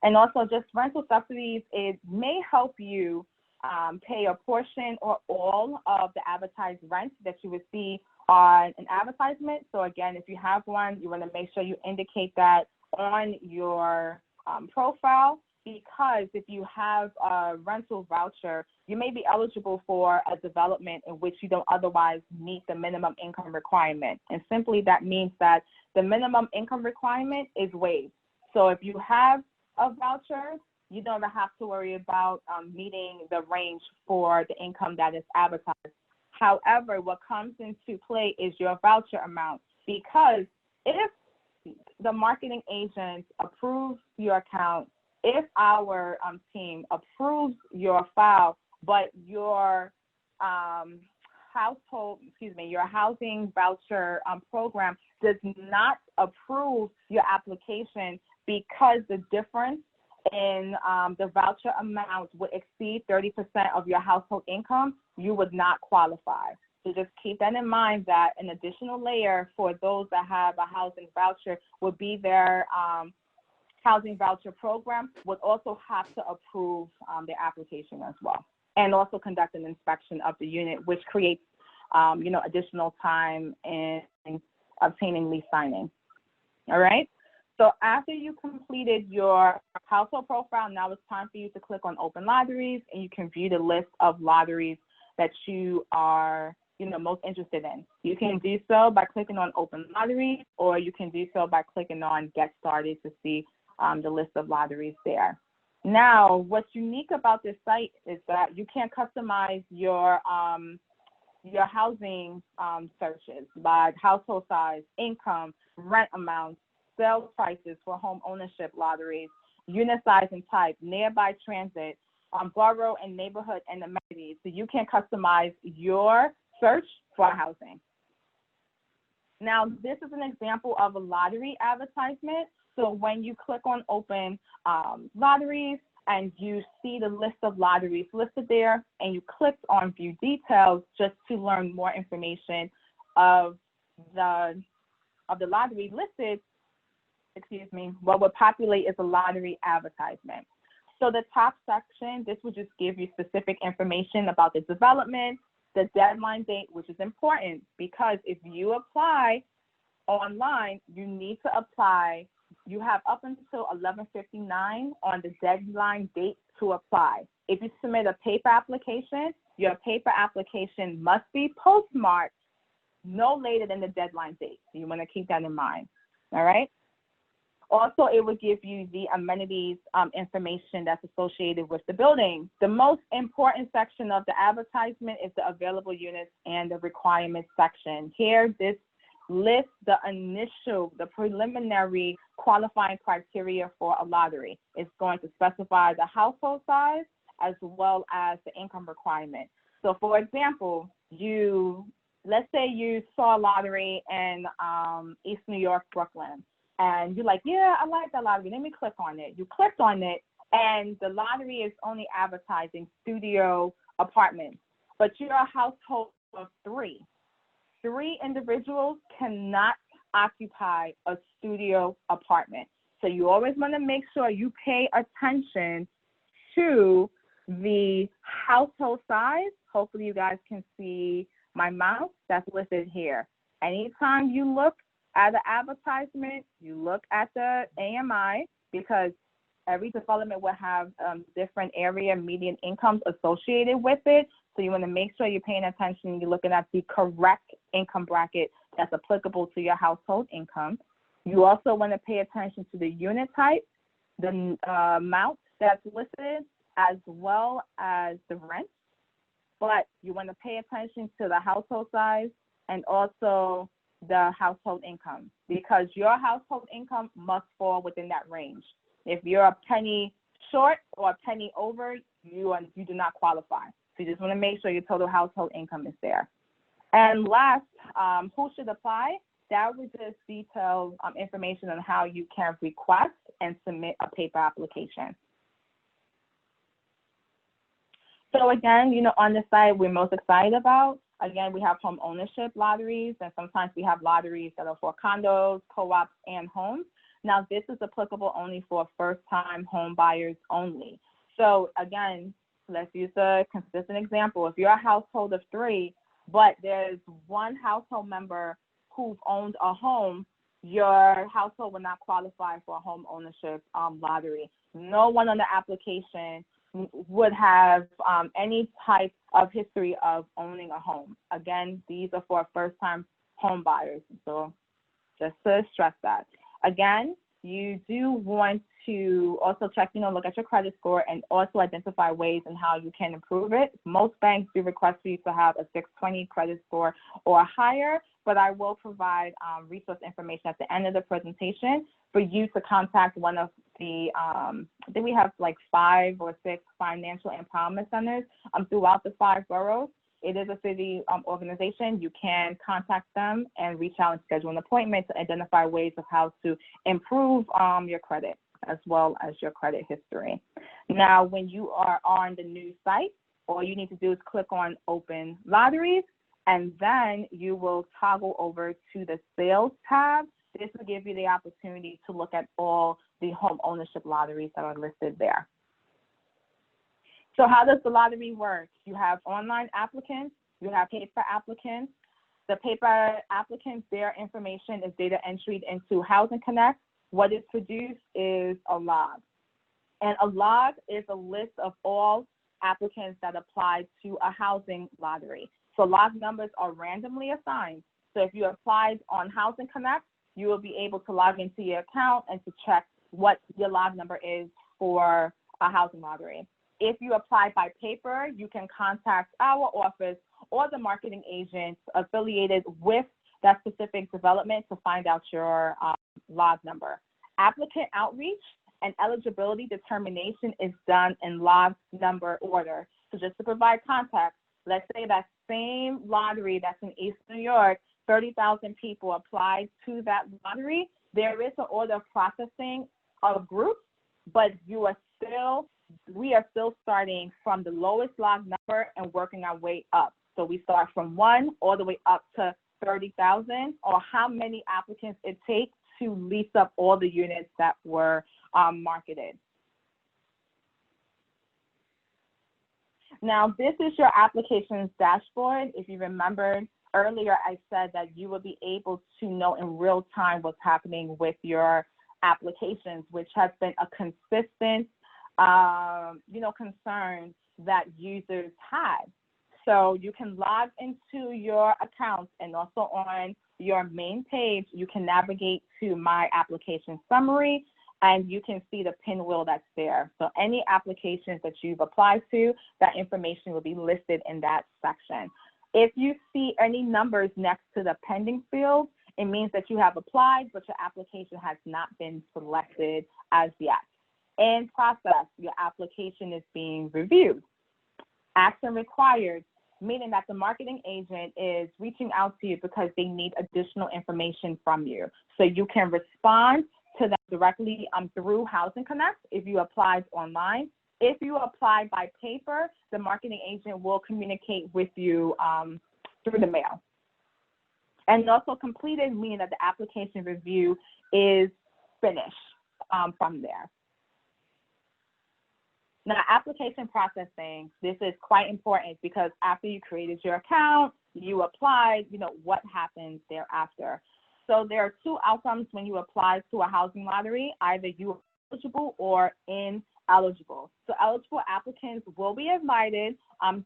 Speaker 3: And also just rental subsidies, it may help you pay a portion or all of the advertised rent that you would see on an advertisement. So again, if you have one, you want to make sure you indicate that on your profile, because if you have a rental voucher, you may be eligible for a development in which you don't otherwise meet the minimum income requirement. And simply that means that the minimum income requirement is waived. So if you have a voucher, you don't have to worry about meeting the range for the income that is advertised. However, what comes into play is your voucher amount, because if the marketing agent approves your account, if our team approves your file, but your your housing voucher program does not approve your application because the difference in the voucher amount would exceed 30% of your household income, you would not qualify. So just keep that in mind, that an additional layer for those that have a housing voucher would be their housing voucher program would also have to approve their application as well, and also conduct an inspection of the unit, which creates additional time in obtaining lease signing. All right. So after you completed your household profile, now it's time for you to click on Open Lotteries, and you can view the list of lotteries that you are most interested in. You can do so by clicking on Open Lotteries, or you can do so by clicking on Get Started to see the list of lotteries there. Now, what's unique about this site is that you can customize your housing searches by household size, income, rent amounts, sales prices for home ownership lotteries, unit size and type, nearby transit, borough and neighborhood and amenities. So you can customize your search for housing. Now, this is an example of a lottery advertisement. So when you click on Open Lotteries and you see the list of lotteries listed there, and you click on View Details just to learn more information of the lottery listed, what would populate is a lottery advertisement. So the top section, this would just give you specific information about the development, the deadline date, which is important, because if you apply online, you need to apply. You have up until 11:59 on the deadline date to apply. If you submit a paper application, your paper application must be postmarked no later than the deadline date. So you want to keep that in mind. All right. Also, it will give you the amenities information that's associated with the building. The most important section of the advertisement is the available units and the requirements section. Here, this lists the preliminary qualifying criteria for a lottery. It's going to specify the household size as well as the income requirement. So for example, let's say you saw a lottery in East New York, Brooklyn, and you're like, yeah, I like that lottery. Let me click on it. You clicked on it, And the lottery is only advertising studio apartments, but you're a household of three. Three individuals cannot occupy a studio apartment. So you always want to make sure you pay attention to the household size. Hopefully you guys can see my mouse that's listed here. Anytime you look at the advertisement, you look at the AMI, because every development will have different area median incomes associated with it. So you want to make sure you're paying attention, you're looking at the correct income bracket that's applicable to your household income. You also want to pay attention to the unit type, the amount that's listed, as well as the rent. But you want to pay attention to the household size and also the household income, because your household income must fall within that range. If you're a penny short or a penny over, you do not qualify. So you just want to make sure your total household income is there. And last, who should apply? That was just detailed information on how you can request and submit a paper application. So again, on the site we're most excited about, again, we have home ownership lotteries, and sometimes we have lotteries that are for condos, co-ops, and homes. Now, this is applicable only for first-time home buyers only. So again, let's use a consistent example. If you're a household of three, but there's one household member who's owned a home, your household will not qualify for a home ownership lottery. No one on the application would have any type of history of owning a home. Again, these are for first-time home buyers. So just to stress that. Again, you do want to also check, look at your credit score and also identify ways in how you can improve it. Most banks do request for you to have a 620 credit score or higher, but I will provide resource information at the end of the presentation for you to contact one of the, I think we have like 5 or 6 financial empowerment centers throughout the 5 boroughs. It is a city organization. You can contact them and reach out and schedule an appointment to identify ways of how to improve your credit as well as your credit history. Now, when you are on the new site, all you need to do is click on Open Lotteries, and then you will toggle over to the Sales tab. This will give you the opportunity to look at all the home ownership lotteries that are listed there. So how does the lottery work? You have online applicants, you have paper applicants. The paper applicants, their information is data entered into Housing Connect. What is produced is a log. And a log is a list of all applicants that apply to a housing lottery. So log numbers are randomly assigned. So if you applied on Housing Connect, you will be able to log into your account and to check what your log number is for a housing lottery. If you apply by paper, you can contact our office or the marketing agent affiliated with that specific development to find out your log number. Applicant outreach and eligibility determination is done in log number order. So just to provide context, let's say that same lottery that's in East New York, 30,000 people applied to that lottery. There is an order of processing of groups, but we are still starting from the lowest log number and working our way up. So we start from 1 all the way up to 30,000, or how many applicants it takes to lease up all the units that were marketed. Now, this is your applications dashboard. If you remembered earlier, I said that you will be able to know in real time what's happening with your applications, which has been a consistent concern that users had. So you can log into your accounts, and also on your main page, you can navigate to My Application Summary, and you can see the pinwheel that's there. So any applications that you've applied to, that information will be listed in that section. If you see any numbers next to the pending field, it means that you have applied, but your application has not been selected as yet. In process, your application is being reviewed. Action required, meaning that the marketing agent is reaching out to you because they need additional information from you. So you can respond to them directly through Housing Connect if you applied online. If you apply by paper, the marketing agent will communicate with you through the mail. And also completed, meaning that the application review is finished from there. Now, application processing, this is quite important because after you created your account, you applied, what happens thereafter. So there are two outcomes when you apply to a housing lottery, either you are eligible or ineligible. So eligible applicants will be invited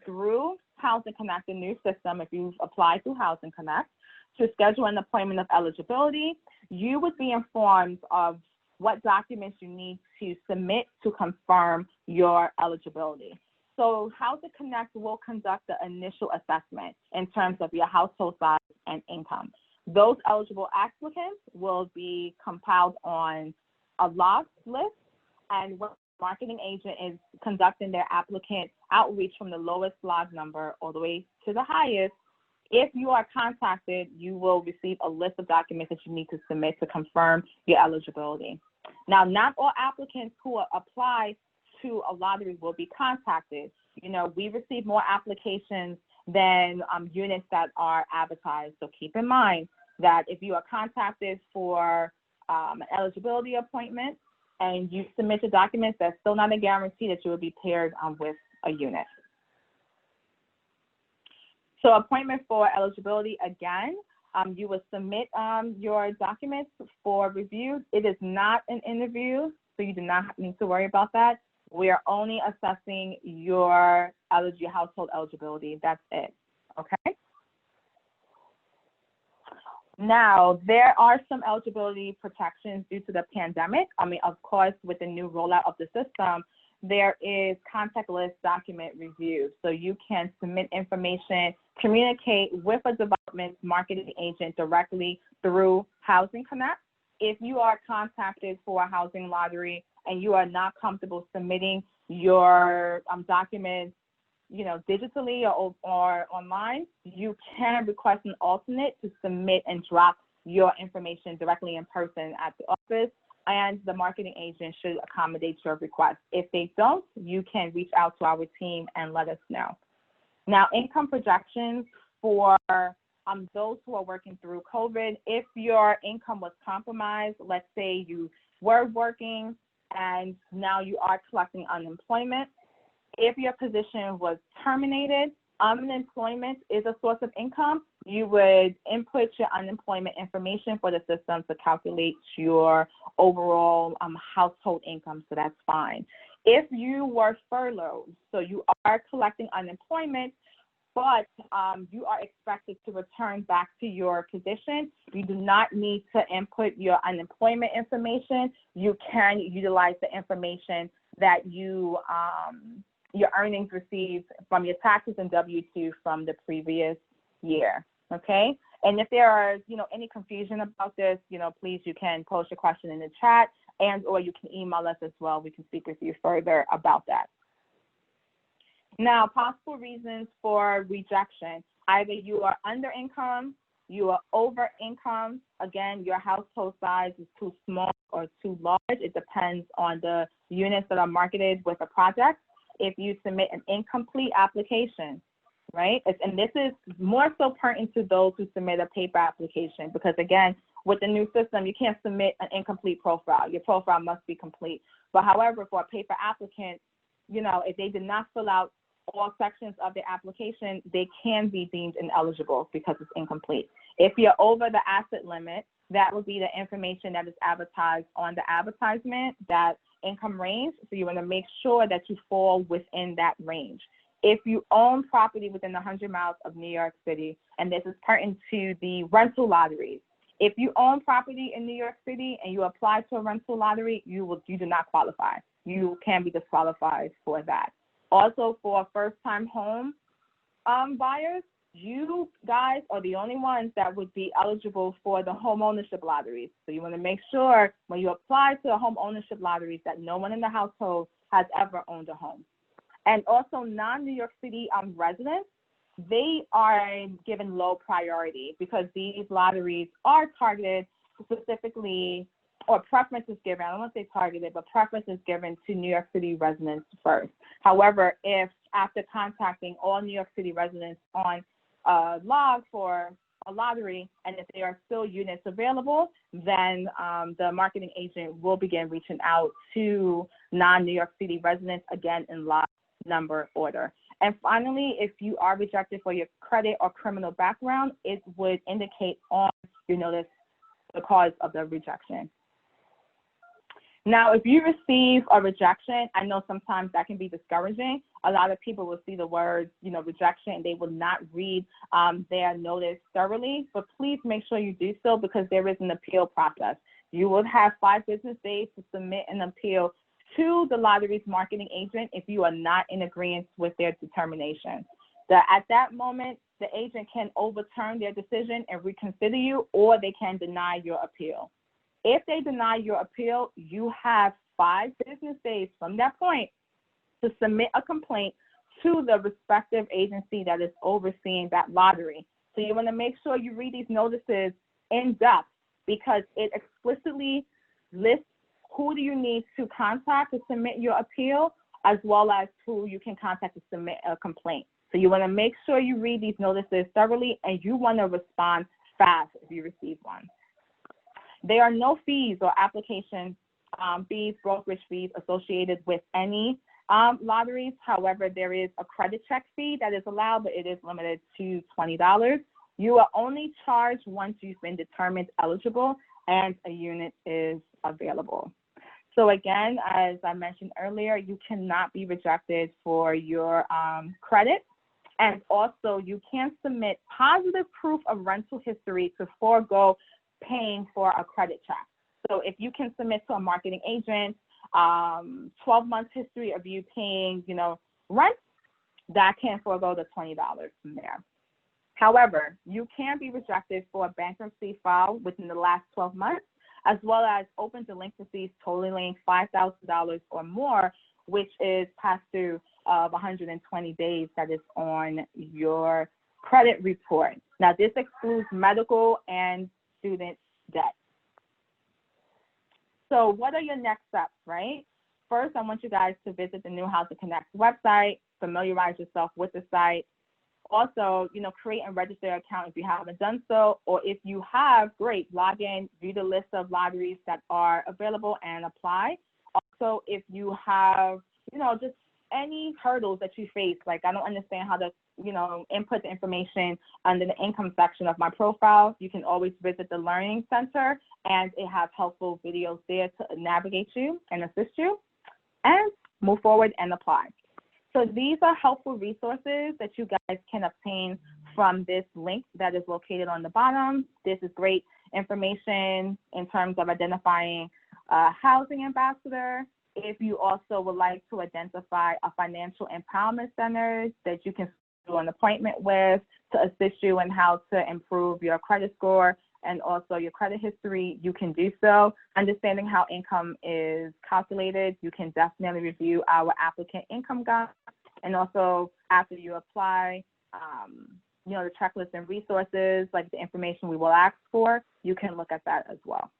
Speaker 3: through Housing Connect, the new system, if you've applied through Housing Connect, to schedule an appointment of eligibility. You would be informed of what documents you need to submit to confirm your eligibility. So Housing Connect will conduct the initial assessment in terms of your household size and income. Those eligible applicants will be compiled on a locked list, and when the marketing agent is conducting their applicant outreach from the lowest log number all the way to the highest, if you are contacted, you will receive a list of documents that you need to submit to confirm your eligibility. Now, not all applicants who apply to a lottery will be contacted. We receive more applications than units that are advertised. So keep in mind that if you are contacted for an eligibility appointment and you submit your documents, that's still not a guarantee that you will be paired with a unit. So appointment for eligibility, again, you will submit your documents for review. It is not an interview, so you do not need to worry about that. We are only assessing your household eligibility. That's it, okay? Now, there are some eligibility protections due to the pandemic. Of course, with the new rollout of the system, there is contactless document review. So you can submit information, communicate with a development marketing agent directly through Housing Connect. If you are contacted for a housing lottery and you are not comfortable submitting your documents, digitally or online, you can request an alternate to submit and drop your information directly in person at the office, and the marketing agent should accommodate your request. If they don't, you can reach out to our team and let us know. Now, income projections for those who are working through COVID, if your income was compromised, let's say you were working and now you are collecting unemployment, if your position was terminated, unemployment is a source of income, you would input your unemployment information for the system to calculate your overall household income, so that's fine. If you were furloughed, so you are collecting unemployment, but you are expected to return back to your position, you do not need to input your unemployment information. You can utilize the information that you your earnings received from your taxes and W-2 from the previous year, okay? And if there are, any confusion about this, please, you can post your question in the chat or you can email us as well. We can speak with you further about that. Now, possible reasons for rejection. Either you are under income, you are over income. Again, your household size is too small or too large. It depends on the units that are marketed with a project. If you submit an incomplete application, right? And this is more so pertinent to those who submit a paper application, because again, with the new system, you can't submit an incomplete profile. Your profile must be complete. But however, for a paper applicant, if they did not fill out all sections of the application, they can be deemed ineligible because it's incomplete. If you're over the asset limit, that would be the information that is advertised on the advertisement, that income range. So you want to make sure that you fall within that range. If you own property within 100 miles of New York City, and this is pertinent to the rental lotteries, if you own property in New York City and you apply to a rental lottery, you do not qualify. You can be disqualified for that. Also, for first-time home buyers, you guys are the only ones that would be eligible for the home ownership lotteries. So you want to make sure when you apply to the home ownership lotteries that no one in the household has ever owned a home. And also non-New York City residents, they are given low priority because these lotteries are targeted specifically or preference is given, I don't want to say targeted, but preference is given to New York City residents first. However, if after contacting all New York City residents on a log for a lottery, and if there are still units available, then the marketing agent will begin reaching out to non-New York City residents, again, in lot number order. And finally, if you are rejected for your credit or criminal background, it would indicate on your notice the cause of the rejection. Now, if you receive a rejection, I know sometimes that can be discouraging. A lot of people will see the word, rejection, and they will not read their notice thoroughly, but please make sure you do so because there is an appeal process. You will have 5 business days to submit an appeal to the lottery's marketing agent if you are not in agreement with their determination. At that moment, the agent can overturn their decision and reconsider you, or they can deny your appeal. If they deny your appeal, you have 5 business days from that point to submit a complaint to the respective agency that is overseeing that lottery. So you want to make sure you read these notices in depth because it explicitly lists who do you need to contact to submit your appeal, as well as who you can contact to submit a complaint. So you want to make sure you read these notices thoroughly, and you want to respond fast if you receive one. There are no fees or application fees, brokerage fees associated with any lotteries. However, there is a credit check fee that is allowed, but it is limited to $20. You are only charged once you've been determined eligible and a unit is available. So again, as I mentioned earlier, you cannot be rejected for your credit. And also you can submit positive proof of rental history to forego paying for a credit check. So if you can submit to a marketing agent 12 months history of you paying, rent, that can forego the $20 from there. However, you can be rejected for a bankruptcy filed within the last 12 months, as well as open delinquencies totaling $5,000 or more, which is past due of 120 days that is on your credit report. Now, this excludes medical and student debt. So what are your next steps, right? First, I want you guys to visit the New Housing Connect website, familiarize yourself with the site. Also, create and register an account if you haven't done so, or if you have, great, log in, view the list of lotteries that are available and apply. Also, if you have, just any hurdles that you face, like I don't understand how to, input the information under the income section of my profile, you can always visit the Learning Center, and it has helpful videos there to navigate you and assist you, and move forward and apply. So these are helpful resources that you guys can obtain from this link that is located on the bottom. This is great information in terms of identifying a housing ambassador. If you also would like to identify a financial empowerment center that you can do an appointment with to assist you in how to improve your credit score and also your credit history, you can do so. Understanding how income is calculated, you can definitely review our applicant income guide. And also, after you apply, the checklist and resources, like the information we will ask for, you can look at that as well.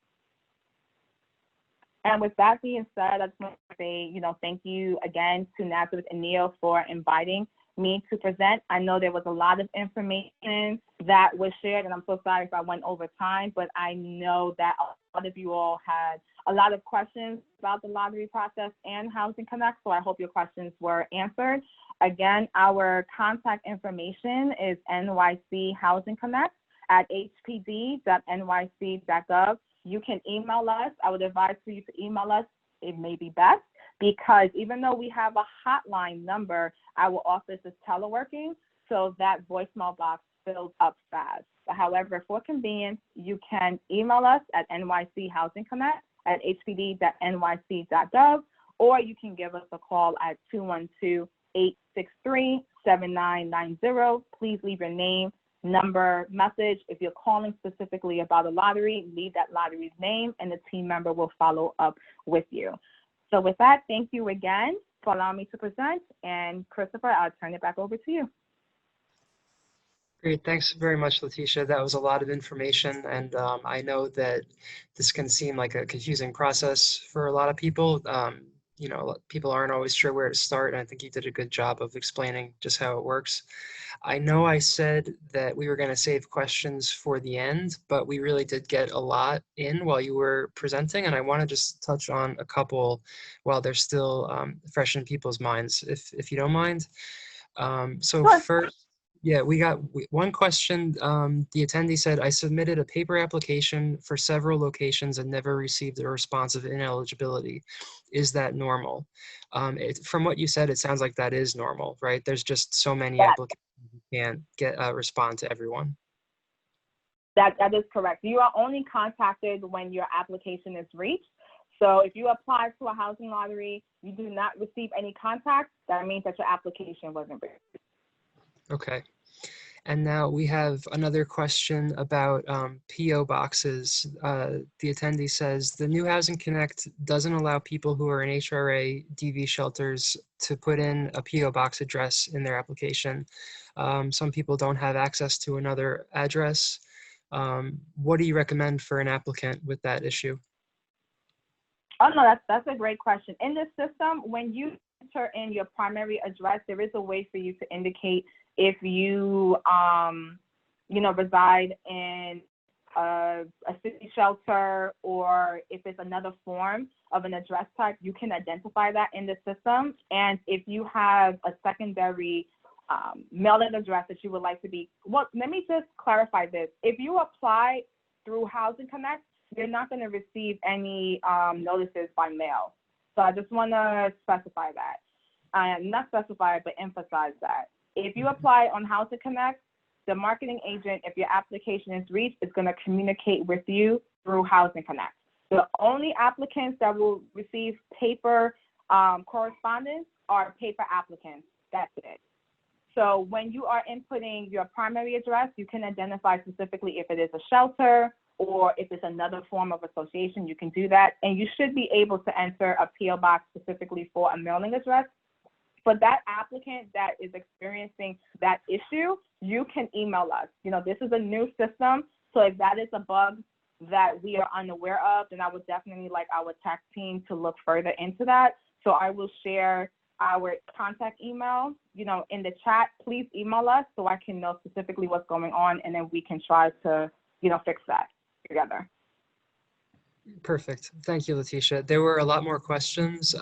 Speaker 3: And with that being said, I just want to say, thank you again to Nazareth and Neo for inviting me to present. I know there was a lot of information that was shared, and I'm so sorry if I went over time, but I know that a lot of you all had a lot of questions about the lottery process and Housing Connect, so I hope your questions were answered. Again, our contact information is NYC Housing Connect at hpd.nyc.gov. You can email us. I would advise for you to email us. It may be best because even though we have a hotline number, our office is teleworking, so that voicemail box fills up fast. However, for convenience, you can email us at nychousingconnect@hpd.nyc.gov, or you can give us a call at 212-863-7990. Please leave your name, number, message. If you're calling specifically about a lottery, leave that lottery's name and the team member will follow up with you. So with that, thank you again for allowing me to present. And Christopher, I'll turn it back over to you.
Speaker 1: Great, thanks very much, Letitia. That was a lot of information, and I know that this can seem like a confusing process for a lot of people. You know, people aren't always sure where to start, and I think you did a good job of explaining just how it works. I know I said that we were going to save questions for the end, but we really did get a lot in while you were presenting, and I want to just touch on a couple while they're still fresh in people's minds, if you don't mind. So
Speaker 3: Sure.
Speaker 1: first, yeah, we got one question. The attendee said, I submitted a paper application for several locations and never received a response of ineligibility. Is that normal? From what you said, it sounds like that is normal, right? There's just so many
Speaker 3: That,
Speaker 1: applicants you can't get respond to everyone.
Speaker 3: that is correct. You are only contacted when your application is reached. So if you apply to a housing lottery, you do not receive any contact, that means that your application wasn't reached.
Speaker 1: Okay. And now we have another question about PO boxes. The attendee says, the new Housing Connect doesn't allow people who are in HRA DV shelters to put in a PO box address in their application. Some people don't have access to another address. What do you recommend for an applicant with that issue?
Speaker 3: Oh, no, that's a great question. In this system, when you enter in your primary address, there is a way for you to indicate if you, reside in a city shelter, or if it's another form of an address type, you can identify that in the system. And if you have a secondary mailing address that you would like to be, well, let me just clarify this. If you apply through Housing Connect, you're not going to receive any notices by mail. So I just want to specify that. Not specify, but emphasize that. If you apply on Housing Connect, the marketing agent, if your application is reached, is going to communicate with you through Housing Connect. The only applicants that will receive paper correspondence are paper applicants. That's it. So when you are inputting your primary address, you can identify specifically if it is a shelter or if it's another form of association, you can do that. And you should be able to enter a PO box specifically for a mailing address. For that applicant that is experiencing that issue, you can email us. This is a new system, so if that is a bug that we are unaware of, then I would definitely like our tech team to look further into that. So I will share our contact email, in the chat. Please email us so I can know specifically what's going on, and then we can try to, fix that together.
Speaker 1: Perfect. Thank you, Letitia. There were a lot more questions,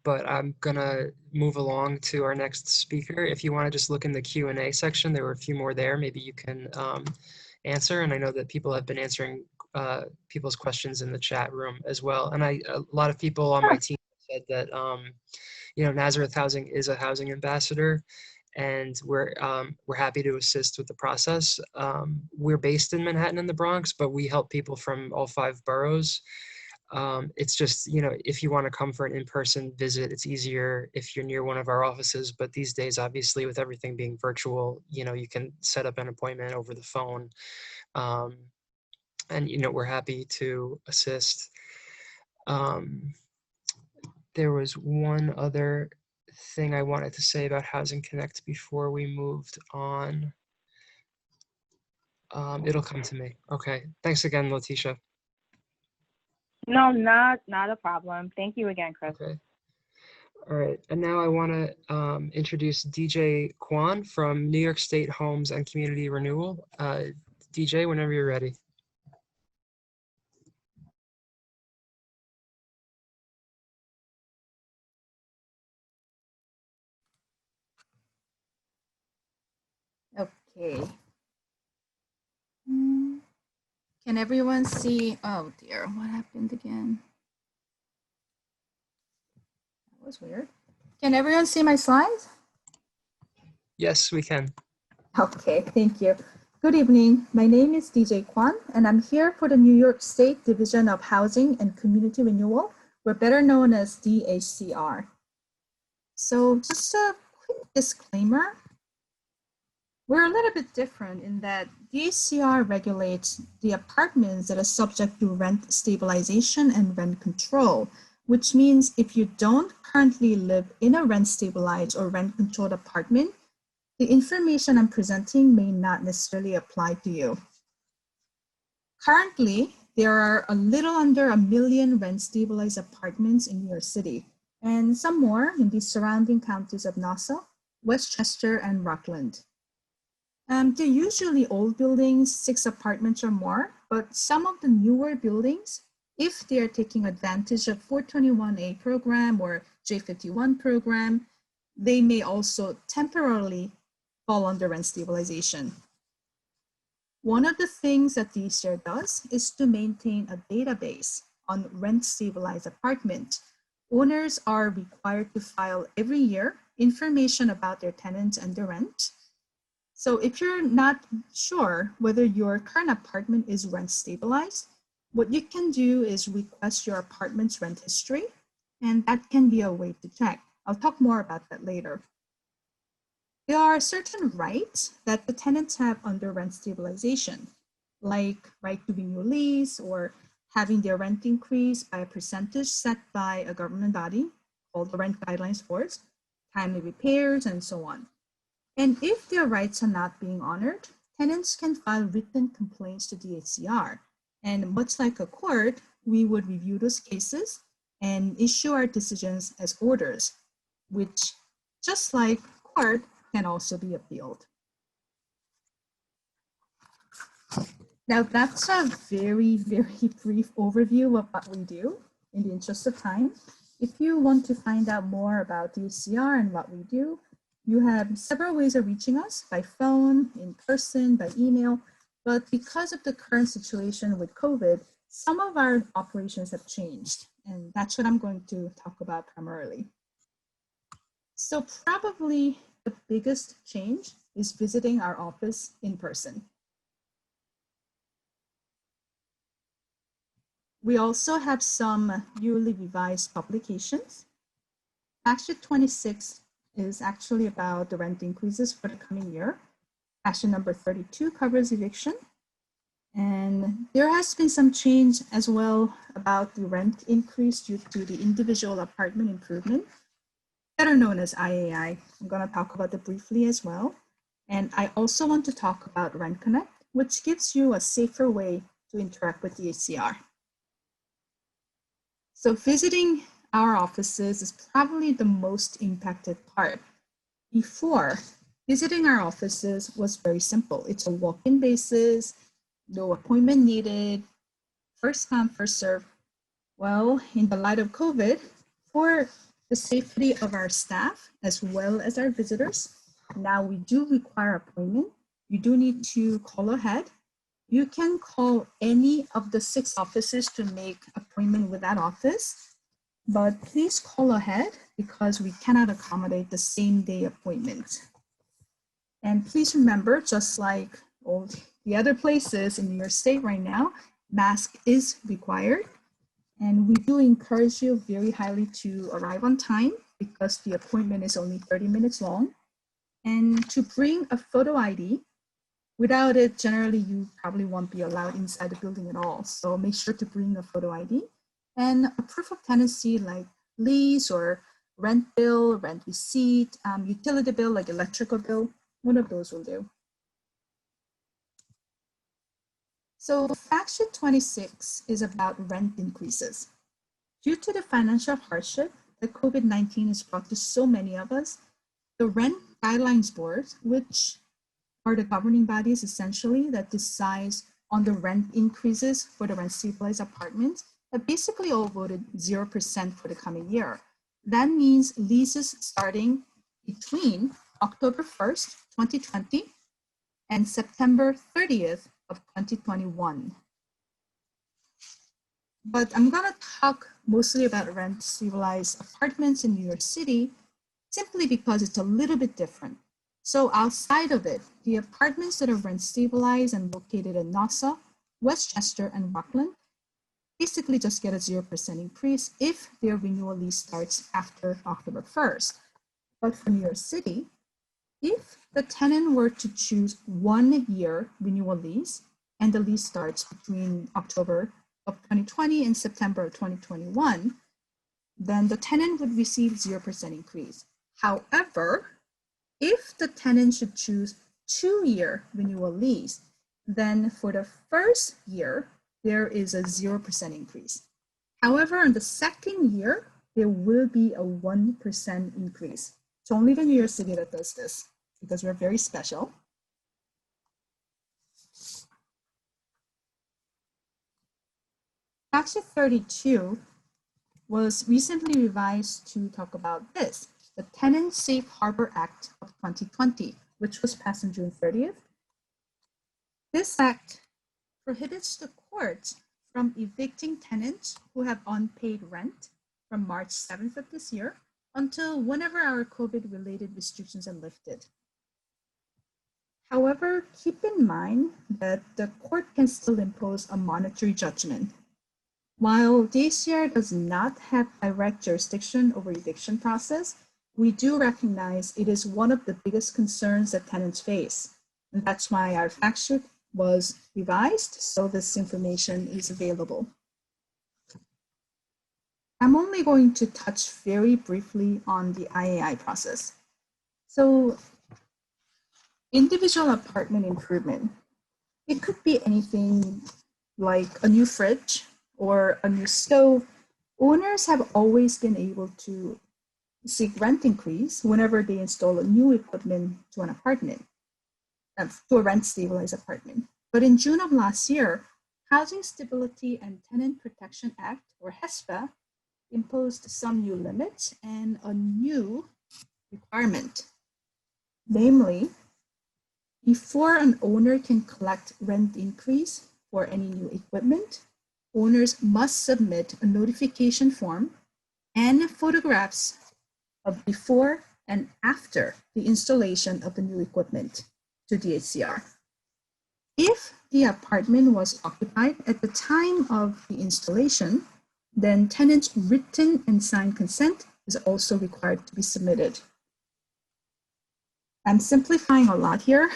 Speaker 1: but I'm gonna move along to our next speaker. If you want to just look in the Q&A section, there were a few more there. Maybe you can answer. And I know that people have been answering people's questions in the chat room as well. And a lot of people on my team said that, Nazareth Housing is a housing ambassador, and we're happy to assist with the process. We're based in Manhattan and the Bronx, but we help people from all 5 boroughs. It's just, if you want to come for an in-person visit, it's easier if you're near one of our offices. But these days, obviously, with everything being virtual, you can set up an appointment over the phone. And, we're happy to assist. There was one other thing I wanted to say about Housing Connect before we moved on. It'll come to me. Okay. Thanks again, Letitia.
Speaker 3: No, not a problem. Thank you again, Chris.
Speaker 1: Okay. All right. And now I want to introduce DJ Kwan from New York State Homes and Community Renewal. DJ, whenever you're ready.
Speaker 4: Okay. Can everyone see? Oh dear, what happened again? That was weird. Can everyone see my slides?
Speaker 1: Yes, we can.
Speaker 4: Okay, thank you. Good evening. My name is DJ Kwan, and I'm here for the New York State Division of Housing and Community Renewal. We're better known as DHCR. So just a quick disclaimer. We're a little bit different in that DHCR regulates the apartments that are subject to rent stabilization and rent control, which means if you don't currently live in a rent stabilized or rent controlled apartment, the information I'm presenting may not necessarily apply to you. Currently, there are a little under 1 million rent-stabilized apartments in New York City, and some more in the surrounding counties of Nassau, Westchester, and Rockland. They're usually old buildings, 6 apartments or more, but some of the newer buildings, if they are taking advantage of 421A program or J51 program, they may also temporarily fall under rent stabilization. One of the things that the ECR does is to maintain a database on rent-stabilized apartment. Owners are required to file every year information about their tenants and their rent. So if you're not sure whether your current apartment is rent-stabilized, what you can do is request your apartment's rent history, and that can be a way to check. I'll talk more about that later. There are certain rights that the tenants have under rent stabilization, like right to renew lease or having their rent increased by a percentage set by a government body called the Rent Guidelines Boards, timely repairs, and so on. And if their rights are not being honored, tenants can file written complaints to DHCR. And much like a court, we would review those cases and issue our decisions as orders, which, just like court, can also be appealed. Now that's a very, very brief overview of what we do in the interest of time. If you want to find out more about DHCR and what we do, you have several ways of reaching us: by phone, in person, by email. But because of the current situation with COVID, some of our operations have changed, and that's what I'm going to talk about primarily. So probably the biggest change is visiting our office in person. We also have some newly revised publications. Action 26 is actually about the rent increases for the coming year. Action number 32 covers eviction. And there has been some change as well about the rent increase due to the individual apartment improvement, better known as IAI. I'm going to talk about that briefly as well. And I also want to talk about Rent Connect, which gives you a safer way to interact with the HCR. So visiting our offices is probably the most impacted part. Before, visiting our offices was very simple. It's a walk-in basis, no appointment needed, first come, first serve. Well, in the light of COVID, for the safety of our staff as well as our visitors, now we do require appointment. You do need to call ahead. You can call any of the 6 offices to make appointment with that office, but please call ahead because we cannot accommodate the same day appointment. And please remember, just like all the other places in New York State right now, mask is required. And we do encourage you very highly to arrive on time because the appointment is only 30 minutes long. And to bring a photo ID. Without it, generally, you probably won't be allowed inside the building at all. So make sure to bring a photo ID and a proof of tenancy like lease or rent bill, rent receipt, utility bill like electrical bill. One of those will do. So Action 26 is about rent increases. Due to the financial hardship that COVID-19 has brought to so many of us, the Rent Guidelines Board, which are the governing bodies essentially that decides on the rent increases for the rent stabilized apartments, have basically all voted 0% for the coming year. That means leases starting between October 1st, 2020 and September 30th of 2021. But I'm gonna talk mostly about rent stabilized apartments in New York City simply because it's a little bit different. So outside of it, the apartments that are rent stabilized and located in Nassau, Westchester, and Rockland basically just get a 0% increase if their renewal lease starts after October 1st. But for New York City, if the tenant were to choose 1 year renewal lease and the lease starts between October of 2020 and September of 2021, then the tenant would receive 0% increase. However, If the tenant should choose 2-year renewal lease, then for the first year, there is a 0% increase. However, in the second year, there will be a 1% increase. It's only the New York City that does this because we're very special. Section 32 was recently revised to talk about this, the Tenant Safe Harbor Act of 2020, which was passed on June 30th. This act prohibits the courts from evicting tenants who have unpaid rent from March 7th of this year until whenever our COVID-related restrictions are lifted. However, keep in mind that the court can still impose a monetary judgment. While the ACR does not have direct jurisdiction over eviction process, we do recognize it is one of the biggest concerns that tenants face. And that's why our fact sheet was revised, so this information is available. I'm only going to touch very briefly on the IAI process. So, individual apartment improvement. It could be anything like a new fridge or a new stove. Owners have always been able to seek rent increase whenever they install a new equipment to an apartment, to a rent stabilized apartment. But in June of last year, Housing Stability and Tenant Protection Act, or HESPA, imposed some new limits and a new requirement. Namely, before an owner can collect rent increase for any new equipment, owners must submit a notification form and photographs of before and after the installation of the new equipment to DHCR. If the apartment was occupied at the time of the installation, then tenant's written and signed consent is also required to be submitted. I'm simplifying a lot here.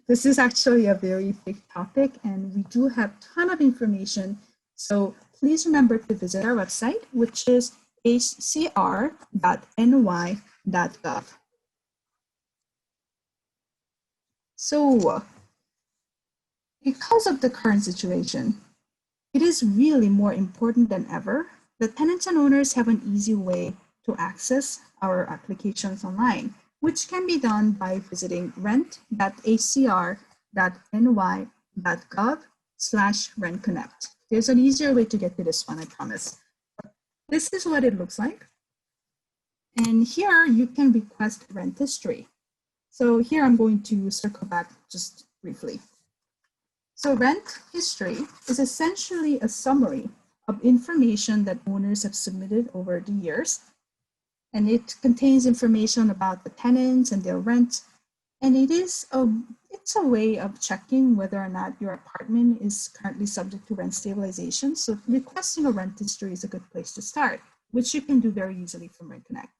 Speaker 4: This is actually a very big topic and we do have a ton of information. So please remember to visit our website, which is acr.ny.gov. So because of the current situation, it is really more important than ever that tenants and owners have an easy way to access our applications online, which can be done by visiting rent.acr.ny.gov/rentconnect. There's an easier way to get to this one, I promise. This is what it looks like. And here you can request rent history. So here I'm going to circle back just briefly. So rent history is essentially a summary of information that owners have submitted over the years. And it contains information about the tenants and their rent. And it's a way of checking whether or not your apartment is currently subject to rent stabilization. So requesting a rent history is a good place to start, which you can do very easily from Rent Connect.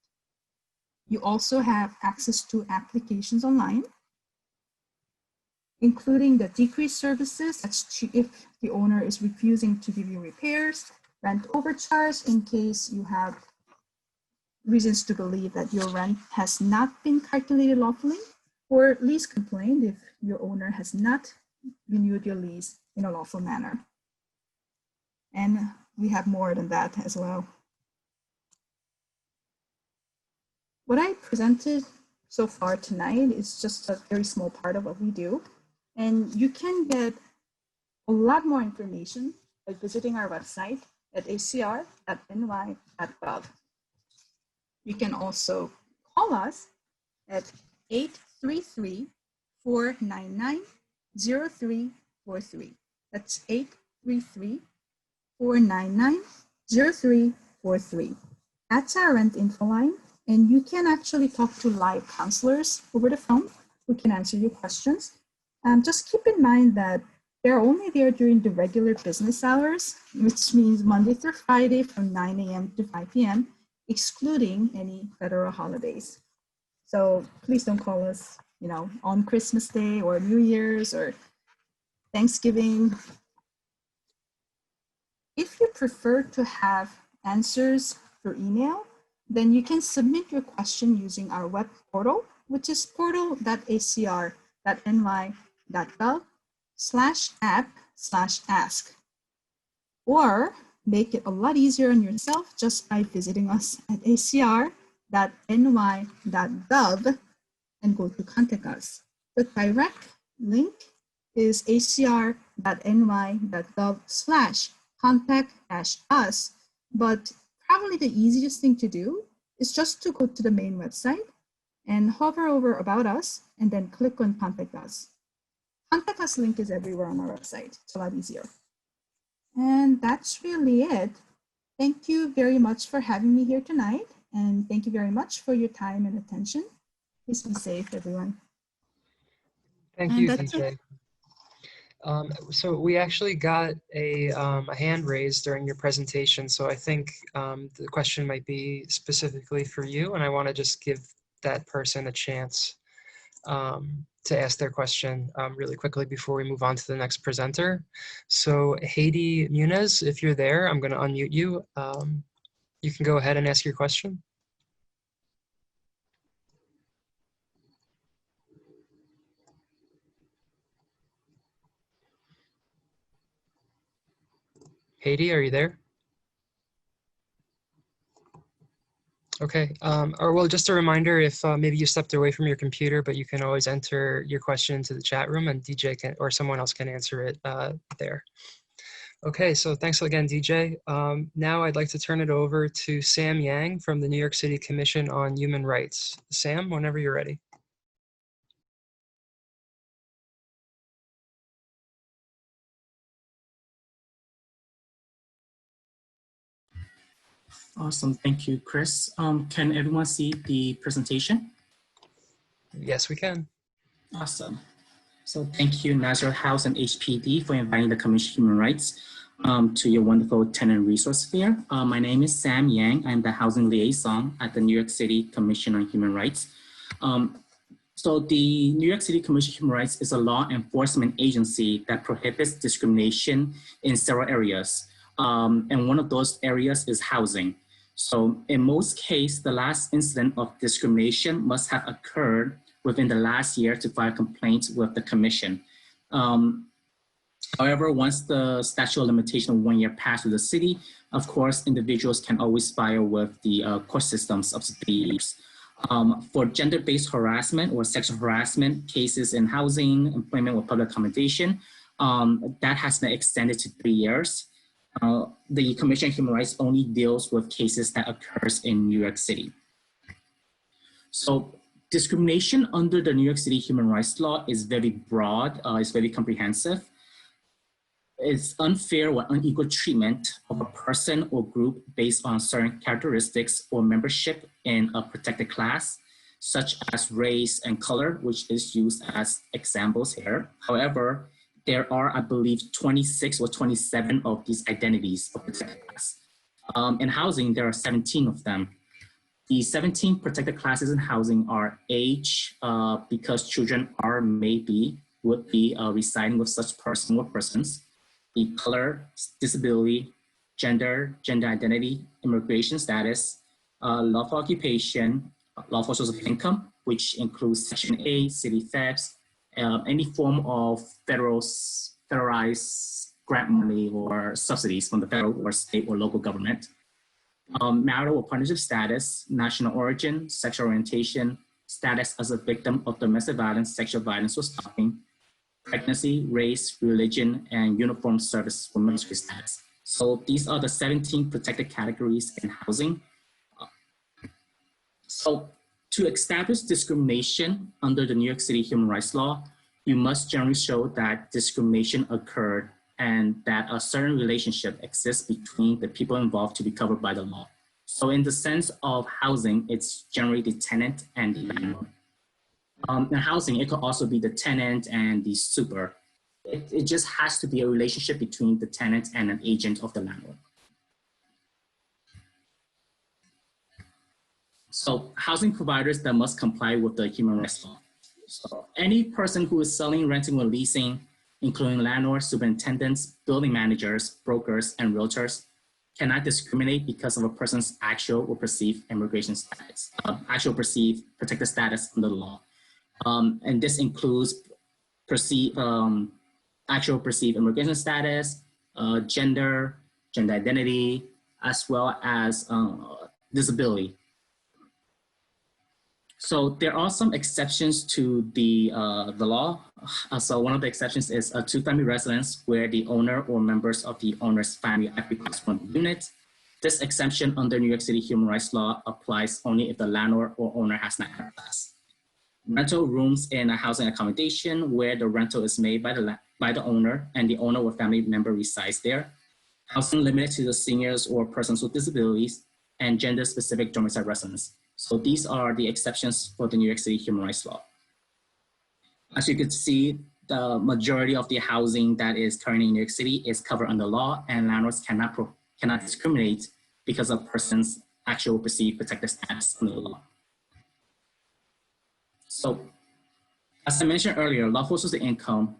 Speaker 4: You also have access to applications online, including the decrease services. That's if the owner is refusing to give you repairs, rent overcharge in case you have reasons to believe that your rent has not been calculated lawfully, or lease complaint if your owner has not renewed your lease in a lawful manner. And we have more than that as well. What I presented so far tonight is just a very small part of what we do. And you can get a lot more information by visiting our website at acr.ny.gov. You can also call us at 833-499-0343. That's 833-499-0343. That's our rent info line. And you can actually talk to live counselors over the phone who can answer your questions. Just keep in mind that they're only there during the regular business hours, which means Monday through Friday from 9 a.m. to 5 p.m., excluding any federal holidays. So please don't call us, on Christmas Day or New Year's or Thanksgiving. If you prefer to have answers through email, then you can submit your question using our web portal, which is portal.acr.ny.gov/app/ask. Or make it a lot easier on yourself just by visiting us at acr.ny.gov and go to contact us. The direct link is acr.ny.gov/contact-us, but probably the easiest thing to do is just to go to the main website and hover over About Us and then click on Contact Us. Contact Us link is everywhere on our website. It's a lot easier. And that's really it. Thank you very much for having me here tonight. And thank you very much for your time and attention. Please be safe, everyone.
Speaker 1: Thank
Speaker 4: And
Speaker 1: you,
Speaker 4: that's it.
Speaker 1: DJ. So we actually got a hand raised during your presentation. So I think the question might be specifically for you, and I want to just give that person a chance to ask their question really quickly before we move on to the next presenter. So Haiti Muniz, if you're there, I'm going to unmute you. You can go ahead and ask your question. Haiti, are you there? Okay, or well, just a reminder, if maybe you stepped away from your computer, but you can always enter your question into the chat room and DJ can, or someone else can answer it there. Okay, so thanks again, DJ. Now I'd like to turn it over to Sam Yang from the New York City Commission on Human Rights. Sam, whenever you're ready.
Speaker 5: Awesome, thank you, Chris. Can everyone see the presentation?
Speaker 1: Yes, we can.
Speaker 5: Awesome. So thank you, Nazareth House and HPD for inviting the Commission on Human Rights to your wonderful tenant resource fair. My name is Sam Yang. I'm the housing liaison at the New York City Commission on Human Rights. So the New York City Commission on Human Rights is a law enforcement agency that prohibits discrimination in several areas. And one of those areas is housing. So in most cases, the last incident of discrimination must have occurred within the last year to file complaints with the commission. However, once the statute of limitation of 1 year passed with the city, of course, individuals can always file with the court systems of cities. For gender-based harassment or sexual harassment cases in housing, employment, or public accommodation, that has been extended to 3 years. The Commission on Human Rights only deals with cases that occurs in New York City. So discrimination under the New York City human rights law is very broad, it's very comprehensive. It's unfair or unequal treatment of a person or group based on certain characteristics or membership in a protected class, such as race and color, which is used as examples here. However, there are, I believe, 26 or 27 of these identities of protected class. In housing, there are 17 of them. The 17 protected classes in housing are age, because children are would be residing with such person or persons, the color, disability, gender identity, immigration status, lawful occupation, lawful source of income, which includes Section 8, city thefts, any form of federalized grant money or subsidies from the federal or state or local government. Marital or partnership status, national origin, sexual orientation, status as a victim of domestic violence, sexual violence or stalking, pregnancy, race, religion, and uniform service for military status. So these are the 17 protected categories in housing. So to establish discrimination under the New York City human rights law, you must generally show that discrimination occurred and that a certain relationship exists between the people involved to be covered by the law. So in the sense of housing, it's generally the tenant and the landlord. In housing, it could also be the tenant and the super. It just has to be a relationship between the tenant and an agent of the landlord. So housing providers that must comply with the human rights law. So any person who is selling, renting, or leasing, including landlords, superintendents, building managers, brokers, and realtors, cannot discriminate because of a person's actual or perceived immigration status, actual perceived protected status under the law. And this includes actual perceived immigration status, gender identity, as well as disability. So there are some exceptions to the law. So one of the exceptions is a two-family residence where the owner or members of the owner's family occupies one unit. This exemption under New York City human rights law applies only if the landlord or owner has not had class. Rental rooms in a housing accommodation where the rental is made by the owner and the owner or family member resides there. Housing limited to the seniors or persons with disabilities, and gender-specific domicile residence. So these are the exceptions for the New York City human rights law. As you can see, the majority of the housing that is currently in New York City is covered under law, and landlords cannot discriminate because of persons' actual perceived protected status under the law. So, as I mentioned earlier, lawful source of income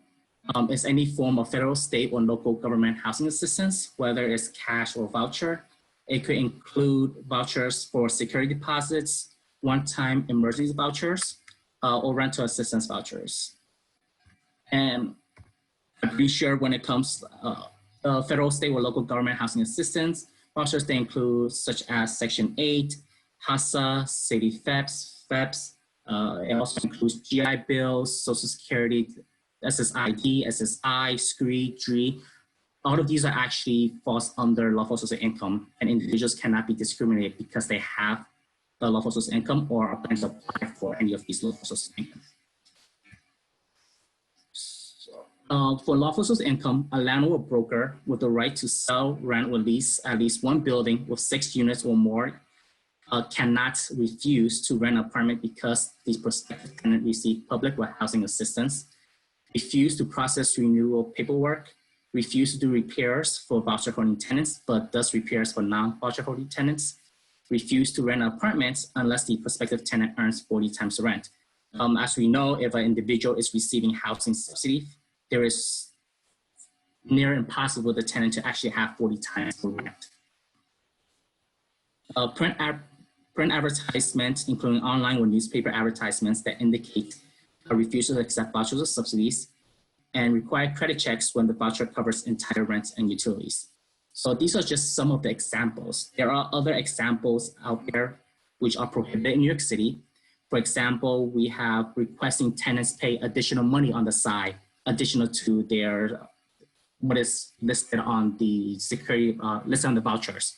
Speaker 5: is any form of federal, state, or local government housing assistance, whether it's cash or voucher. It could include vouchers for security deposits, one-time emergency vouchers, or rental assistance vouchers. And I'm pretty sure when it comes to federal, state, or local government housing assistance, vouchers they include such as Section 8, HASA, city FEPS. It also includes GI bills, Social Security, SSID, SSI, SCREE, DREE. All of these are actually falls under lawful source of income, and individuals cannot be discriminated because they have the lawful source of income or are planning to apply for any of these lawful sources of income. For lawful source of income, a landlord or broker with the right to sell, rent, or lease at least one building with 6 units or more cannot refuse to rent an apartment because the prospective tenant received public or housing assistance, refuse to process renewal paperwork, refuse to do repairs for voucher holding tenants, but does repairs for non-voucher holding tenants, refuse to rent an apartment unless the prospective tenant earns 40 times the rent. As we know, if an individual is receiving housing subsidy, there is near impossible the tenant to actually have 40 times the rent. Print advertisements, including online or newspaper advertisements that indicate a refusal to accept vouchers or subsidies, and require credit checks when the voucher covers entire rent and utilities. So these are just some of the examples. There are other examples out there which are prohibited in New York City. For example, we have requesting tenants pay additional money on the side, additional to their what is listed on the security, listed on the vouchers,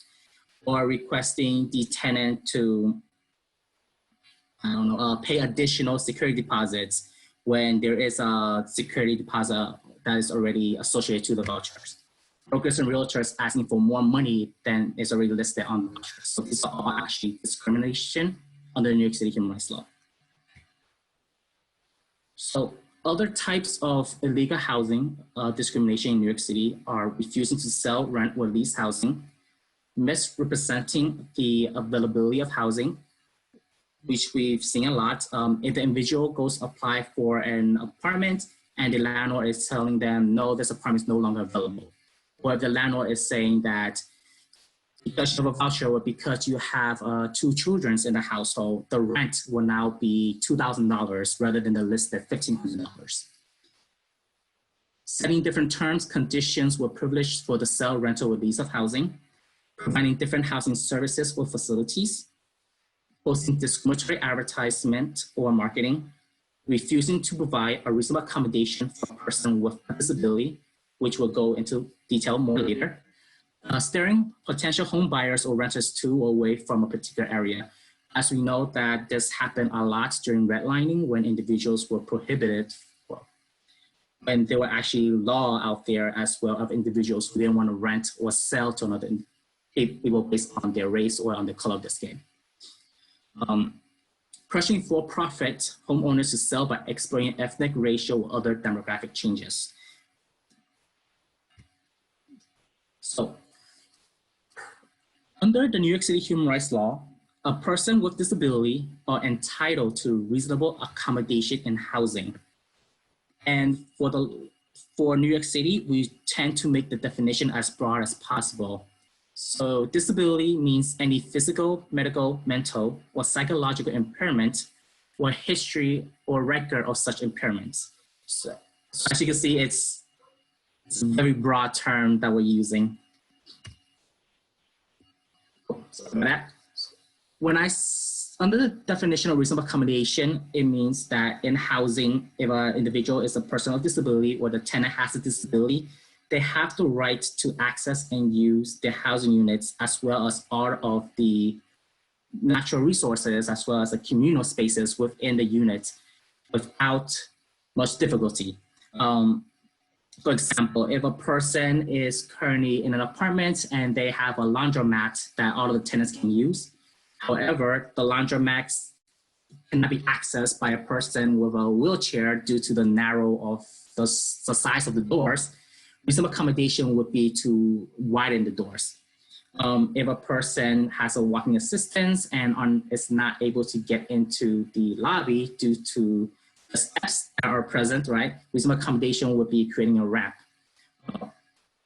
Speaker 5: or requesting the tenant to, pay additional security deposits when there is a security deposit that is already associated to the vouchers. Brokers and realtors asking for more money than is already listed on the vouchers. So these are all actually discrimination under New York City human rights law. So other types of illegal housing discrimination in New York City are refusing to sell, rent, or lease housing, misrepresenting the availability of housing, which we've seen a lot. If the individual goes apply for an apartment and the landlord is telling them, no, this apartment is no longer available. Or if the landlord is saying that because you have a voucher or because you have 2 children in the household, the rent will now be $2,000 rather than the listed $1,500. Setting different terms, conditions, or privileged for the sale, rental, or lease of housing, providing different housing services or facilities, posting discriminatory advertisement or marketing, refusing to provide a reasonable accommodation for a person with a disability, which we'll go into detail more later, steering potential home buyers or renters to or away from a particular area. As we know that this happened a lot during redlining when individuals were prohibited, when there were actually law out there as well of individuals who didn't want to rent or sell to another people based on their race or on the color of their skin. Pressuring for-profit homeowners to sell by exploiting ethnic, racial, or other demographic changes. So, under the New York City human rights law, a person with disability are entitled to reasonable accommodation in housing. And for New York City, we tend to make the definition as broad as possible. So disability means any physical, medical, mental, or psychological impairment or history or record of such impairments. So as you can see, it's a very broad term that we're using. So that, under the definition of reasonable accommodation, it means that in housing, if an individual is a person with disability or the tenant has a disability, they have the right to access and use their housing units as well as all of the natural resources as well as the communal spaces within the unit without much difficulty. For example, if a person is currently in an apartment and they have a laundromat that all of the tenants can use, however, the laundromat cannot be accessed by a person with a wheelchair due to the narrow of the size of the doors, reasonable accommodation would be to widen the doors. If a person has a walking assistance and is not able to get into the lobby due to the steps that are present, right? Reasonable accommodation would be creating a ramp.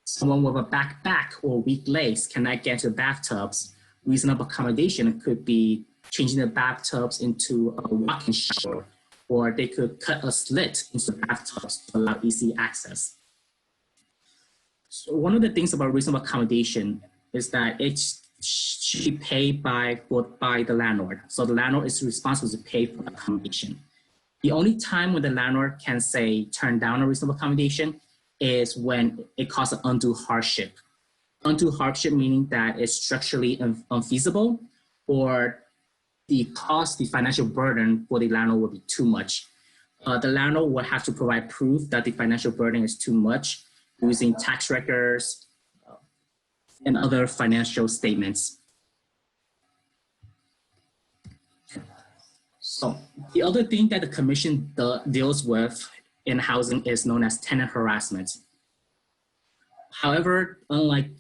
Speaker 5: Someone with a backpack or weak legs cannot get into bathtubs. Reasonable accommodation could be changing the bathtubs into a walk-in shower, or they could cut a slit into the bathtubs to allow easy access. So one of the things about reasonable accommodation is that it should be paid by the landlord. So the landlord is responsible to pay for accommodation. The only time when the landlord can say turn down a reasonable accommodation is when it causes undue hardship. Undue hardship meaning that it's structurally unfeasible or the cost, the financial burden for the landlord will be too much. The landlord will have to provide proof that the financial burden is too much using tax records and other financial statements. So the other thing that the commission deals with in housing is known as tenant harassment. However, unlike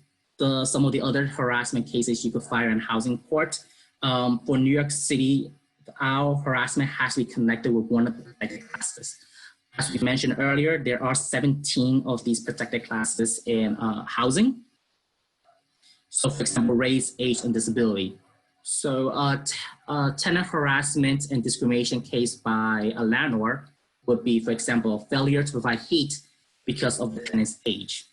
Speaker 5: some of the other harassment cases you could file in housing court, for New York City, our harassment has to be connected with one of the protected classes. As we mentioned earlier, there are 17 of these protected classes in housing. So for example, race, age, and disability. So tenant harassment and discrimination case by a landlord would be, for example, failure to provide heat because of the tenant's age.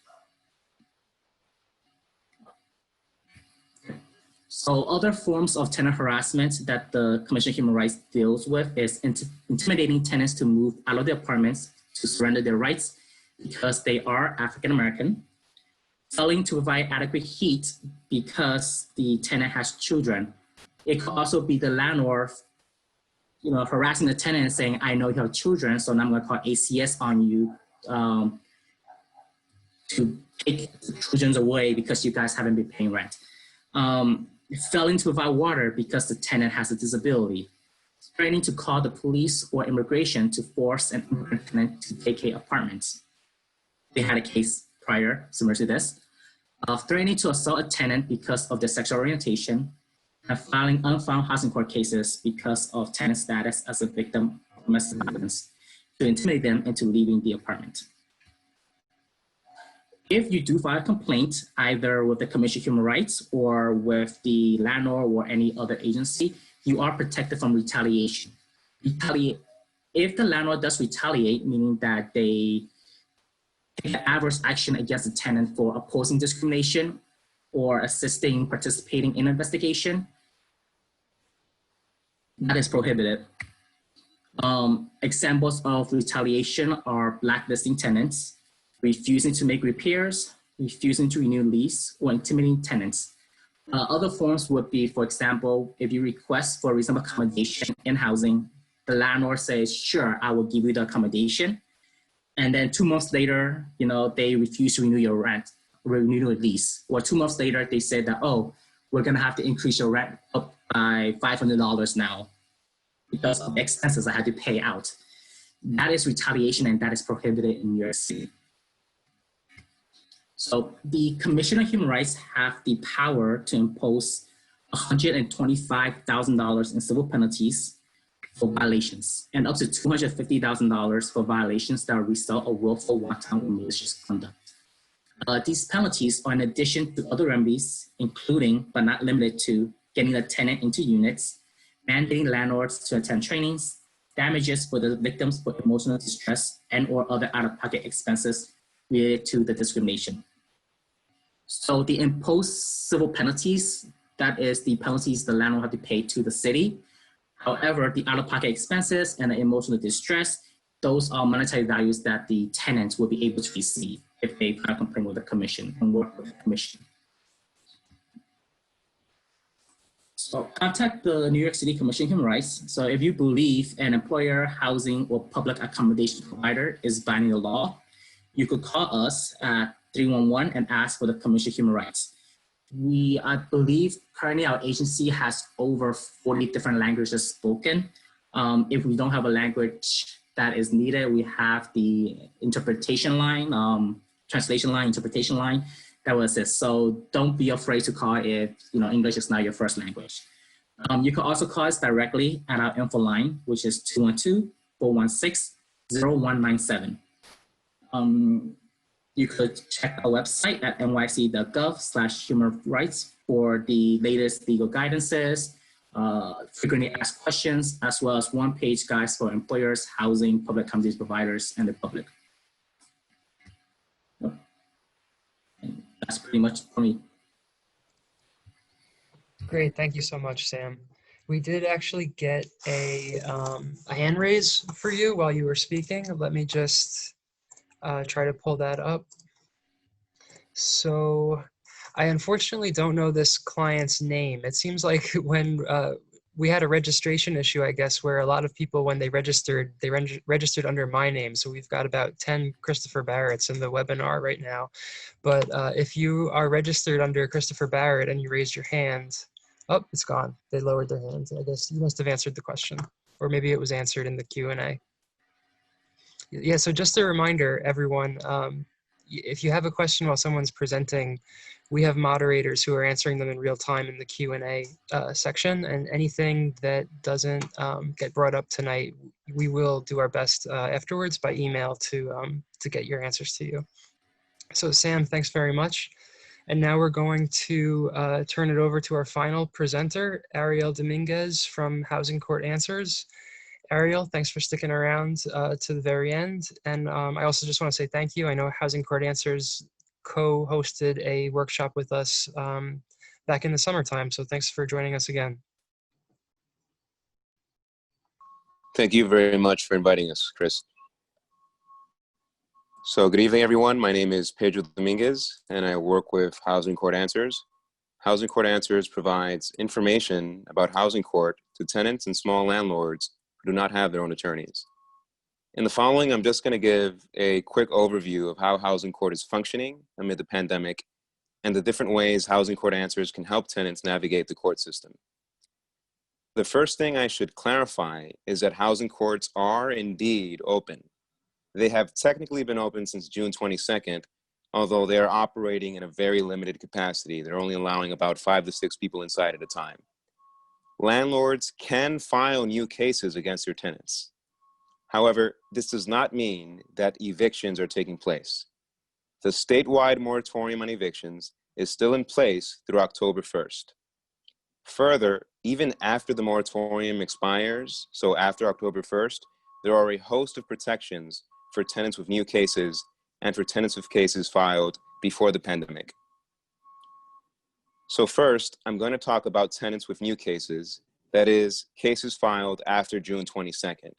Speaker 5: So other forms of tenant harassment that the Commission on Human Rights deals with is intimidating tenants to move out of their apartments to surrender their rights because they are African American, failing to provide adequate heat because the tenant has children. It could also be the landlord, harassing the tenant and saying, I know you have children, so now I'm going to call ACS on you to take the children away because you guys haven't been paying rent. Failing to provide water because the tenant has a disability. Threatening to call the police or immigration to force an immigrant tenant to vacate apartments. They had a case prior, similar to this. Threatening to assault a tenant because of their sexual orientation, and filing unfound housing court cases because of tenant status as a victim of domestic violence to intimidate them into leaving the apartment. If you do file a complaint, either with the Commission on Human Rights or with the landlord or any other agency, you are protected from retaliation. If the landlord does retaliate, meaning that they take adverse action against the tenant for opposing discrimination or participating in investigation, that is prohibited. Examples of retaliation are blacklisting tenants, refusing to make repairs, refusing to renew lease, or intimidating tenants. Other forms would be, for example, if you request for reasonable accommodation in housing, the landlord says, sure, I will give you the accommodation. And then 2 months later, they refuse to renew your rent, renew your lease. Or 2 months later, they say that, oh, we're gonna have to increase your rent up by $500 now because of the expenses I had to pay out. That is retaliation and that is prohibited in New York City. So the Commission on Human Rights have the power to impose $125,000 in civil penalties for violations and up to $250,000 for violations that are result of willful, wanton, or malicious conduct. These penalties are in addition to other remedies, including but not limited to getting a tenant into units, mandating landlords to attend trainings, damages for the victims for emotional distress and or other out-of-pocket expenses related to the discrimination. So the imposed civil penalties, that is the penalties the landlord have to pay to the city. However, the out-of-pocket expenses and the emotional distress, those are monetary values that the tenants will be able to receive if they file a complaint with the commission and work with the commission. So contact the New York City Commission on Human Rights. So if you believe an employer, housing, or public accommodation provider is violating the law, you could call us at 311 and ask for the Commission on Human Rights. I believe currently our agency has over 40 different languages spoken. If we don't have a language that is needed, we have the interpretation line, translation line, interpretation line that will assist. So don't be afraid to call if English is not your first language. You can also call us directly at our info line, which is 212-416-0197. You could check our website at nyc.gov/human rights for the latest legal guidances, frequently asked questions, as well as one-page guides for employers, housing, public accommodation providers, and the public. And that's pretty much for me.
Speaker 1: Great, thank you so much, Sam. We did actually get a hand raise for you while you were speaking. Let me just try to pull that up. So I unfortunately don't know this client's name. It seems like when we had a registration issue, I guess, where a lot of people, when they registered under my name. So we've got about 10 Christopher Barretts in the webinar right now. But if you are registered under Christopher Barrett and you raised your hand, oh, it's gone. They lowered their hands. I guess you must have answered the question, or maybe it was answered in the Q&A. Yeah, so just a reminder, everyone, if you have a question while someone's presenting, we have moderators who are answering them in real time in the Q&A section, and anything that doesn't get brought up tonight, we will do our best afterwards by email to get your answers to you. So Sam, thanks very much. And now we're going to turn it over to our final presenter, Ariel Dominguez from Housing Court Answers. Ariel, thanks for sticking around to the very end. And I also just want to say thank you. I know Housing Court Answers co-hosted a workshop with us back in the summertime. So thanks for joining us again.
Speaker 6: Thank you very much for inviting us, Chris. So good evening, everyone. My name is Pedro Dominguez, and I work with Housing Court Answers. Housing Court Answers provides information about housing court to tenants and small landlords who do not have their own attorneys. In the following, I'm just going to give a quick overview of how Housing Court is functioning amid the pandemic and the different ways Housing Court Answers can help tenants navigate the court system. The first thing I should clarify is that housing courts are indeed open. They have technically been open since June 22nd, although they are operating in a very limited capacity. They're only allowing about 5 to 6 people inside at a time. Landlords can file new cases against their tenants. However, this does not mean that evictions are taking place. The statewide moratorium on evictions is still in place through October 1st. Further, even after the moratorium expires, so after October 1st, there are a host of protections for tenants with new cases and for tenants with cases filed before the pandemic. So first, I'm going to talk about tenants with new cases, that is, cases filed after June 22nd.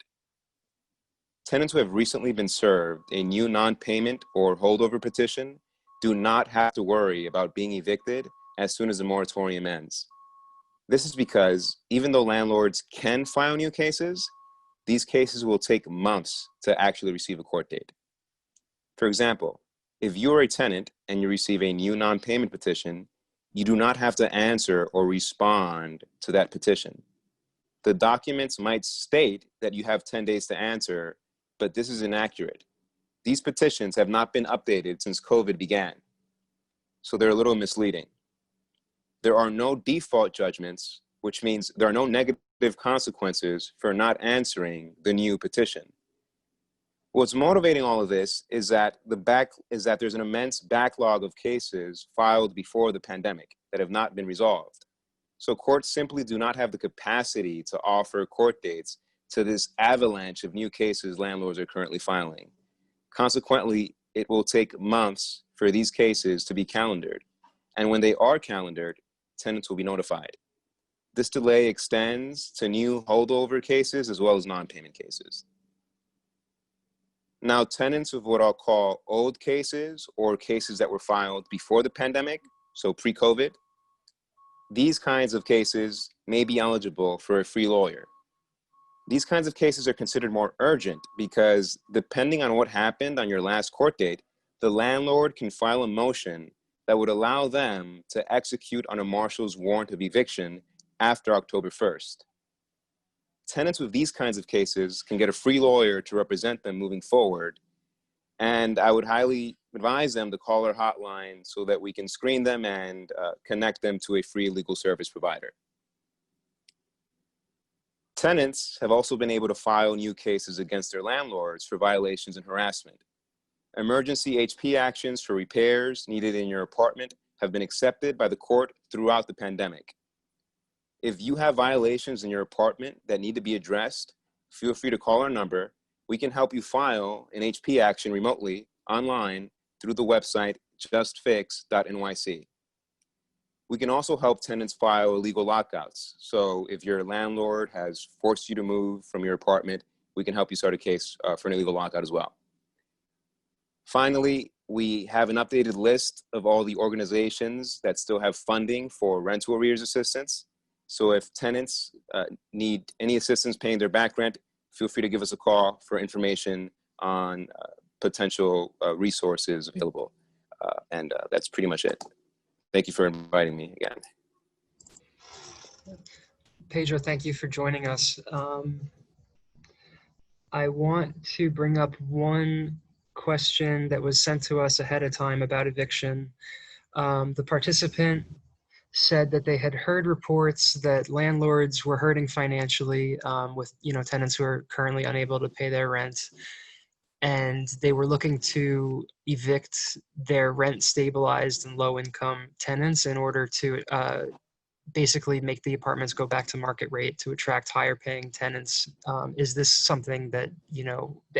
Speaker 6: Tenants who have recently been served a new non-payment or holdover petition do not have to worry about being evicted as soon as the moratorium ends. This is because even though landlords can file new cases, these cases will take months to actually receive a court date. For example, if you are a tenant and you receive a new non-payment petition, you do not have to answer or respond to that petition. The documents might state that you have 10 days to answer, but this is inaccurate. These petitions have not been updated since COVID began, so they're a little misleading. There are no default judgments, which means there are no negative consequences for not answering the new petition. What's motivating all of this is that there's an immense backlog of cases filed before the pandemic that have not been resolved. So courts simply do not have the capacity to offer court dates to this avalanche of new cases landlords are currently filing. Consequently, it will take months for these cases to be calendared. And when they are calendared, tenants will be notified. This delay extends to new holdover cases as well as non-payment cases. Now, tenants of what I'll call old cases or cases that were filed before the pandemic, so pre-COVID, these kinds of cases may be eligible for a free lawyer. These kinds of cases are considered more urgent because depending on what happened on your last court date, the landlord can file a motion that would allow them to execute on a marshal's warrant of eviction after October 1st. Tenants with these kinds of cases can get a free lawyer to represent them moving forward. And I would highly advise them to call our hotline so that we can screen them and connect them to a free legal service provider. Tenants have also been able to file new cases against their landlords for violations and harassment. Emergency HP actions for repairs needed in your apartment have been accepted by the court throughout the pandemic. If you have violations in your apartment that need to be addressed, feel free to call our number. We can help you file an HP action remotely, online, through the website justfix.nyc. We can also help tenants file illegal lockouts. So if your landlord has forced you to move from your apartment, we can help you start a case for an illegal lockout as well. Finally, we have an updated list of all the organizations that still have funding for rental arrears assistance. So if tenants need any assistance paying their back rent, feel free to give us a call for information on potential resources available. And that's pretty much it. Thank you for inviting me again.
Speaker 1: Pedro, thank you for joining us. I want to bring up one question that was sent to us ahead of time about eviction. The participant said that they had heard reports that landlords were hurting financially with tenants who are currently unable to pay their rent, and they were looking to evict their rent stabilized and low income tenants in order to basically make the apartments go back to market rate to attract higher paying tenants. Is this something that,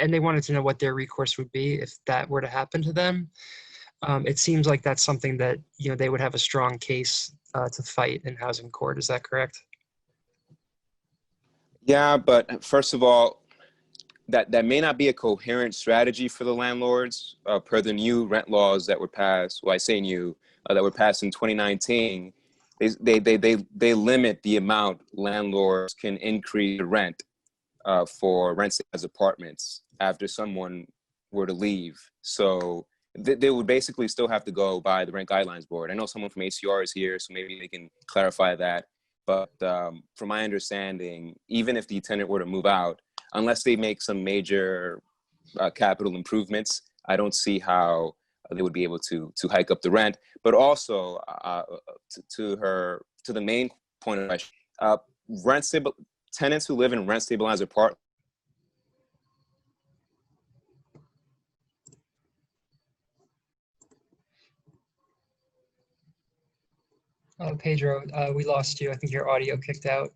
Speaker 1: and they wanted to know what their recourse would be if that were to happen to them. It seems like that's something that, they would have a strong case to fight in housing court. Is that correct?
Speaker 6: Yeah, but first of all, that may not be a coherent strategy for the landlords per the new rent laws that were passed. Well, I say new, that were passed in 2019. They limit the amount landlords can increase the rent for rent as apartments after someone were to leave. So they would basically still have to go by the Rent Guidelines Board. I know someone from HCR is here, so maybe they can clarify that. But from my understanding, even if the tenant were to move out, unless they make some major capital improvements, I don't see how they would be able to hike up the rent. But also to the main point of question, tenants who live in rent stabilized apartments.
Speaker 1: Pedro, we lost you. I think your audio kicked out.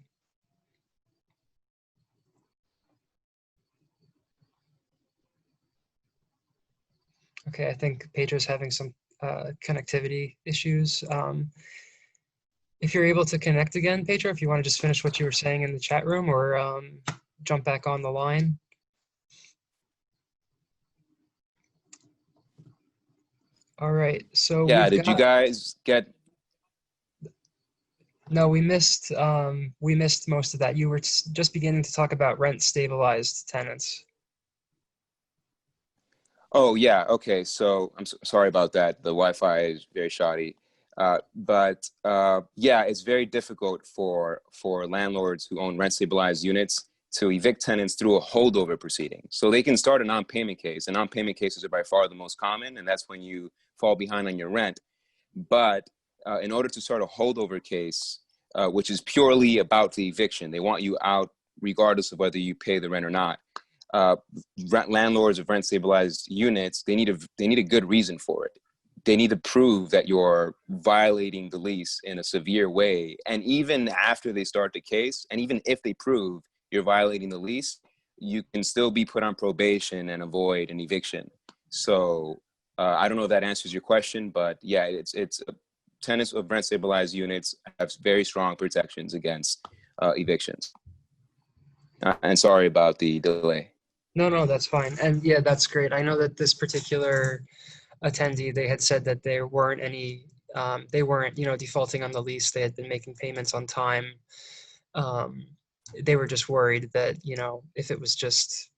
Speaker 1: Okay, I think Pedro's having some connectivity issues. If you're able to connect again, Pedro, if you want to just finish what you were saying in the chat room or jump back on the line. All right, so
Speaker 6: yeah, did you guys get?
Speaker 1: No, we missed most of that. You were just beginning to talk about rent stabilized tenants.
Speaker 6: Oh yeah, okay. So I'm sorry about that. The Wi-Fi is very shoddy. But yeah, it's very difficult for landlords who own rent stabilized units to evict tenants through a holdover proceeding. So they can start a non-payment case, and non-payment cases are by far the most common, and that's when you fall behind on your rent. But in order to start a holdover case, which is purely about the eviction, they want you out regardless of whether you pay the rent or not. landlords of rent stabilized units, they need a good reason for it. They need to prove that you're violating the lease in a severe way. And even after they start the case, and even if they prove you're violating the lease, you can still be put on probation and avoid an eviction. So I don't know if that answers your question, but yeah, it's tenants of rent stabilized units have very strong protections against evictions. And sorry about the delay.
Speaker 1: No, that's fine. And yeah, that's great. I know that this particular attendee, they had said that there weren't any, they weren't, defaulting on the lease. They had been making payments on time. They were just worried that, if it was just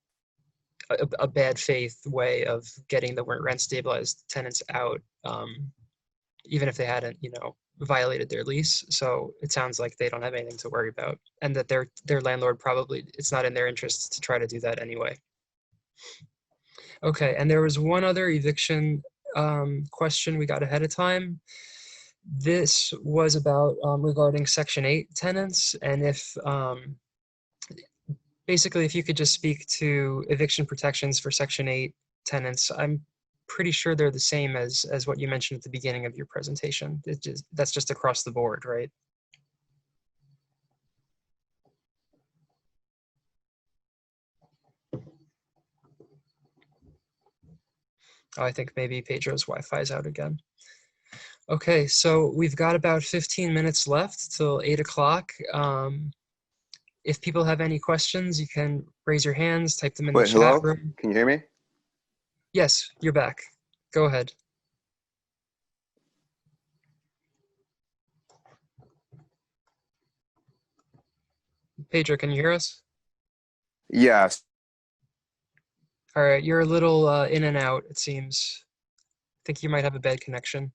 Speaker 1: a bad faith way of getting the rent stabilized tenants out, even if they hadn't, violated their lease. So it sounds like they don't have anything to worry about, and that their landlord probably, it's not in their interest to try to do that anyway. Okay, and there was one other eviction question we got ahead of time. This was about regarding Section 8 tenants, and if basically if you could just speak to eviction protections for Section 8 tenants. I'm pretty sure they're the same as what you mentioned at the beginning of your presentation. That's just across the board, right? Oh, I think maybe Pedro's Wi-Fi is out again. Okay, so we've got about 15 minutes left till 8 o'clock. If people have any questions, you can raise your hands, type them in the chat room.
Speaker 6: Can you hear me?
Speaker 1: Yes, you're back. Go ahead. Pedro, can you hear us?
Speaker 6: Yes.
Speaker 1: All right, you're a little in and out, it seems. I think you might have a bad connection.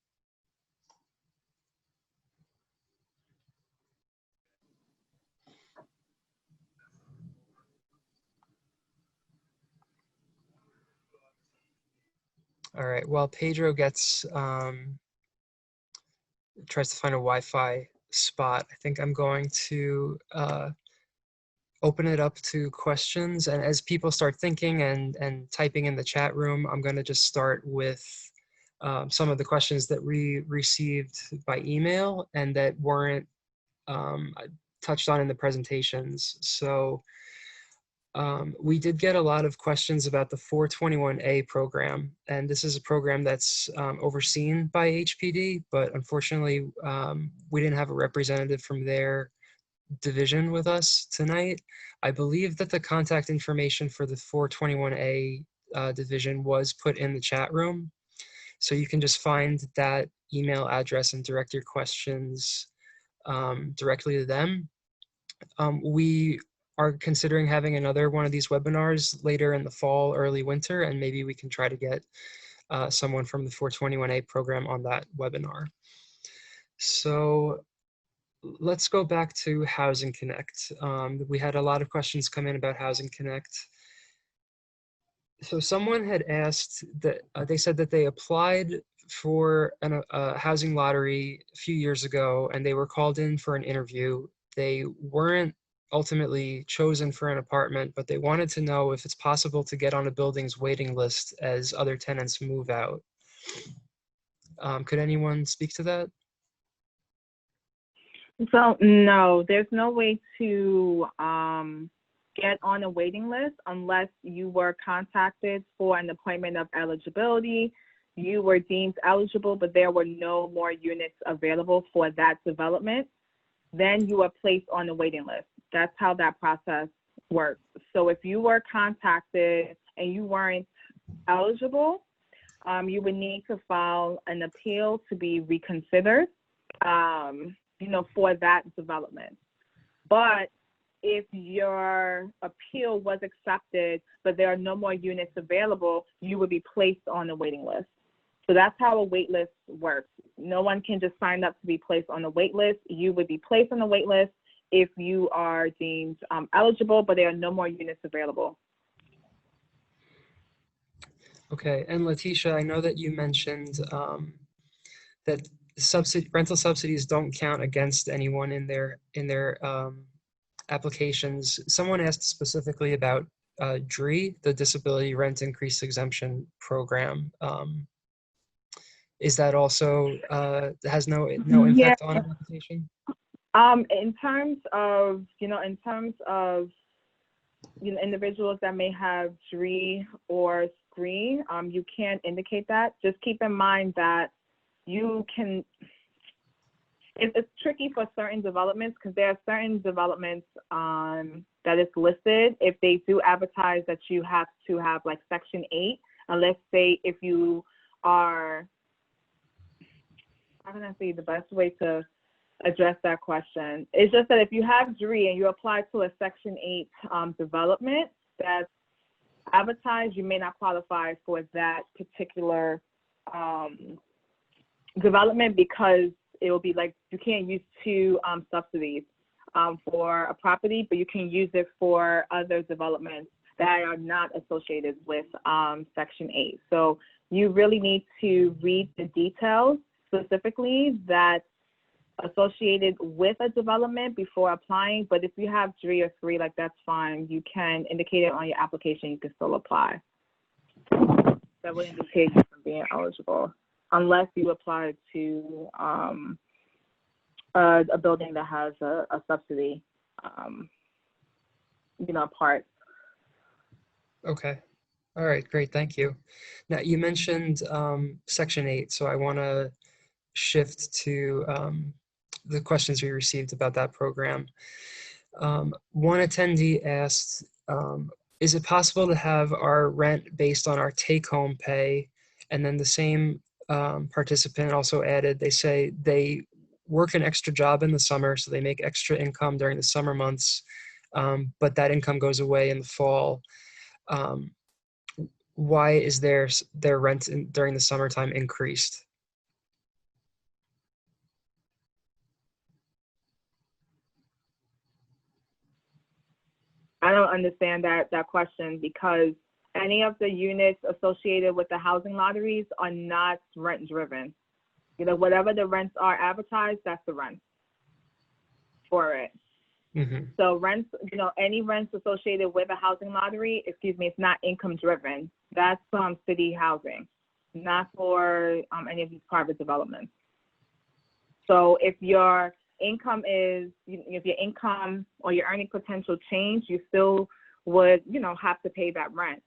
Speaker 1: All right, while Pedro gets, tries to find a Wi-Fi spot, I think I'm going to open it up to questions. And as people start thinking and typing in the chat room, I'm going to just start with some of the questions that we received by email and that weren't touched on in the presentations. So we did get a lot of questions about the 421A program, and this is a program that's overseen by HPD, but unfortunately we didn't have a representative from their division with us tonight. I believe that the contact information for the 421A division was put in the chat room, so you can just find that email address and direct your questions directly to them. We are considering having another one of these webinars later in the fall, early winter, and maybe we can try to get someone from the 421A program on that webinar. So let's go back to Housing Connect. We had a lot of questions come in about Housing Connect. So someone had asked that, they said that they applied for a housing lottery a few years ago and they were called in for an interview. They weren't ultimately chosen for an apartment, but they wanted to know if it's possible to get on a building's waiting list as other tenants move out. Could anyone speak to that?
Speaker 3: So no, there's no way to get on a waiting list unless you were contacted for an appointment of eligibility. You were deemed eligible, but there were no more units available for that development. Then you are placed on the waiting list. That's how that process works. So if you were contacted and you weren't eligible, you would need to file an appeal to be reconsidered, for that development. But if your appeal was accepted, but there are no more units available, you would be placed on the waiting list. So that's how a wait list works. No one can just sign up to be placed on the wait list. You would be placed on the wait list if you are deemed eligible, but there are no more units available.
Speaker 1: Okay, and Letitia, I know that you mentioned that rental subsidies don't count against anyone in their applications. Someone asked specifically about DRE, the Disability Rent Increase Exemption Program. Is that also has no impact on our application?
Speaker 3: In terms of, individuals that may have DRE or screen, you can indicate that. Just keep in mind that you can, it's tricky for certain developments because there are certain developments that is listed. If they do advertise that you have to have like Section 8, and let's say if you are, how can I say the best way to address that question? It's just that if you have DRE and you apply to a Section 8 development that's advertised, you may not qualify for that particular development because it will be like you can't use two subsidies for a property, but you can use it for other developments that are not associated with Section 8. So you really need to read the details specifically that's associated with a development before applying. But if you have DRE or SCRE, like that's fine. You can indicate it on your application. You can still apply. That would indicate you from being eligible, unless you apply to a building that has a subsidy, part.
Speaker 1: Okay. All right, great, thank you. Now, you mentioned Section 8, so I want to shift to the questions we received about that program. One attendee asked, is it possible to have our rent based on our take-home pay? And then the same participant also added, they say they work an extra job in the summer, so they make extra income during the summer months, but that income goes away in the fall. Why is their rent during the summertime increased?
Speaker 3: I don't understand that question because any of the units associated with the housing lotteries are not rent driven. Whatever the rents are advertised, that's the rent for it.
Speaker 1: Mm-hmm.
Speaker 3: So rents, any rents associated with a housing lottery, it's not income driven. That's city housing, not for any of these private developments. So if your income is, if your income or your earning potential change, you still would, have to pay that rent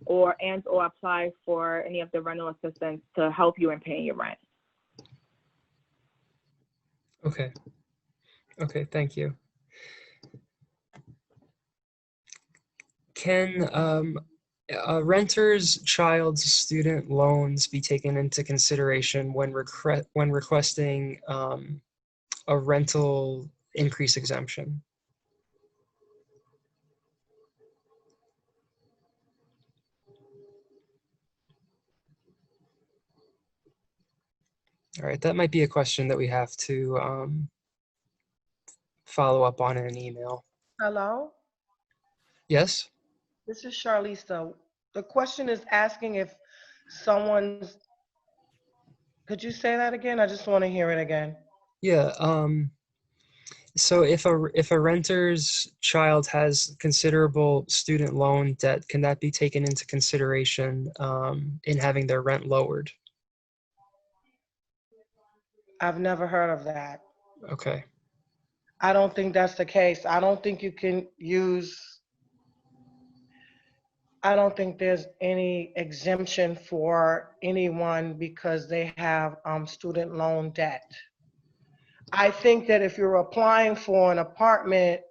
Speaker 3: or apply for any of the rental assistance to help you in paying your rent.
Speaker 1: Okay. Okay, thank you. Can a renter's child's student loans be taken into consideration when requesting a rental increase exemption? All right, that might be a question that we have to follow up on in an email.
Speaker 7: Hello,
Speaker 1: Yes?
Speaker 7: this is Charlize. The question is asking if someone's, could you say that again? I just want to hear it again.
Speaker 1: Yeah. So if a renter's child has considerable student loan debt, can that be taken into consideration in having their rent lowered?
Speaker 7: I've never heard of that.
Speaker 1: Okay.
Speaker 7: I don't think that's the case. I don't think you can use, I don't think there's any exemption for anyone because they have student loan debt. I think that if you're applying for an apartment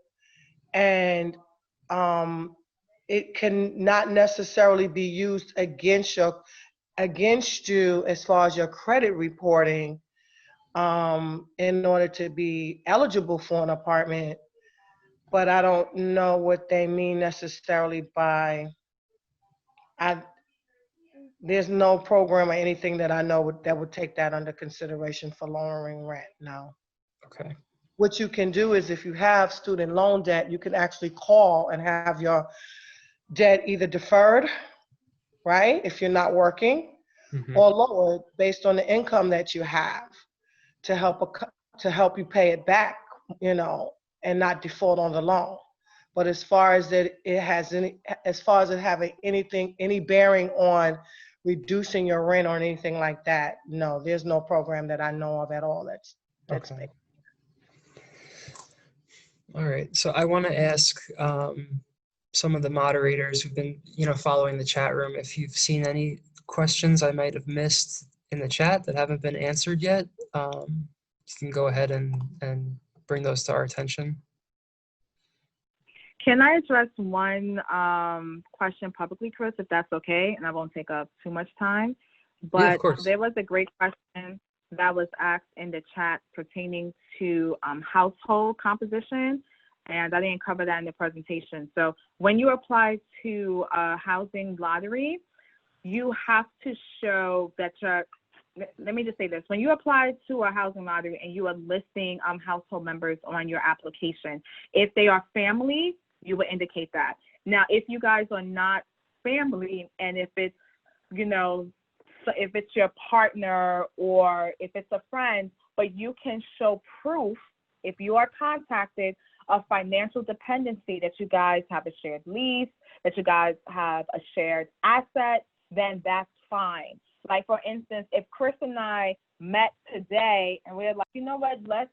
Speaker 7: and it can not necessarily be used against you as far as your credit reporting in order to be eligible for an apartment, but I don't know what they mean necessarily by, there's no program or anything that I know that would take that under consideration for lowering rent, no.
Speaker 1: Okay.
Speaker 7: What you can do is if you have student loan debt, you can actually call and have your debt either deferred, right, if you're not working,
Speaker 1: Mm-hmm.
Speaker 7: or lowered based on the income that you have to help you pay it back, and not default on the loan. But as far as that it has as far as it having any bearing on reducing your rent or anything like that, no, there's no program that I know of at all that's
Speaker 1: Okay.
Speaker 7: big.
Speaker 1: All right. So I want to ask some of the moderators who've been, following the chat room, if you've seen any questions I might have missed in the chat that haven't been answered yet, you can go ahead and bring those to our attention.
Speaker 3: Can I address one question publicly, Chris, if that's okay? And I won't take up too much time. But
Speaker 1: Yeah, of course.
Speaker 3: there was a great question that was asked in the chat pertaining to household composition, and I didn't cover that in the presentation. So when you apply to a housing lottery, you have to show that let me just say this. When you apply to a housing lottery and you are listing household members on your application, if they are family, you would indicate that. Now, if you guys are not family, and if it's, so if it's your partner or if it's a friend, but you can show proof, if you are contacted, of financial dependency, that you guys have a shared lease, that you guys have a shared asset, then that's fine. Like, for instance, if Chris and I met today and we're like, you know what, let's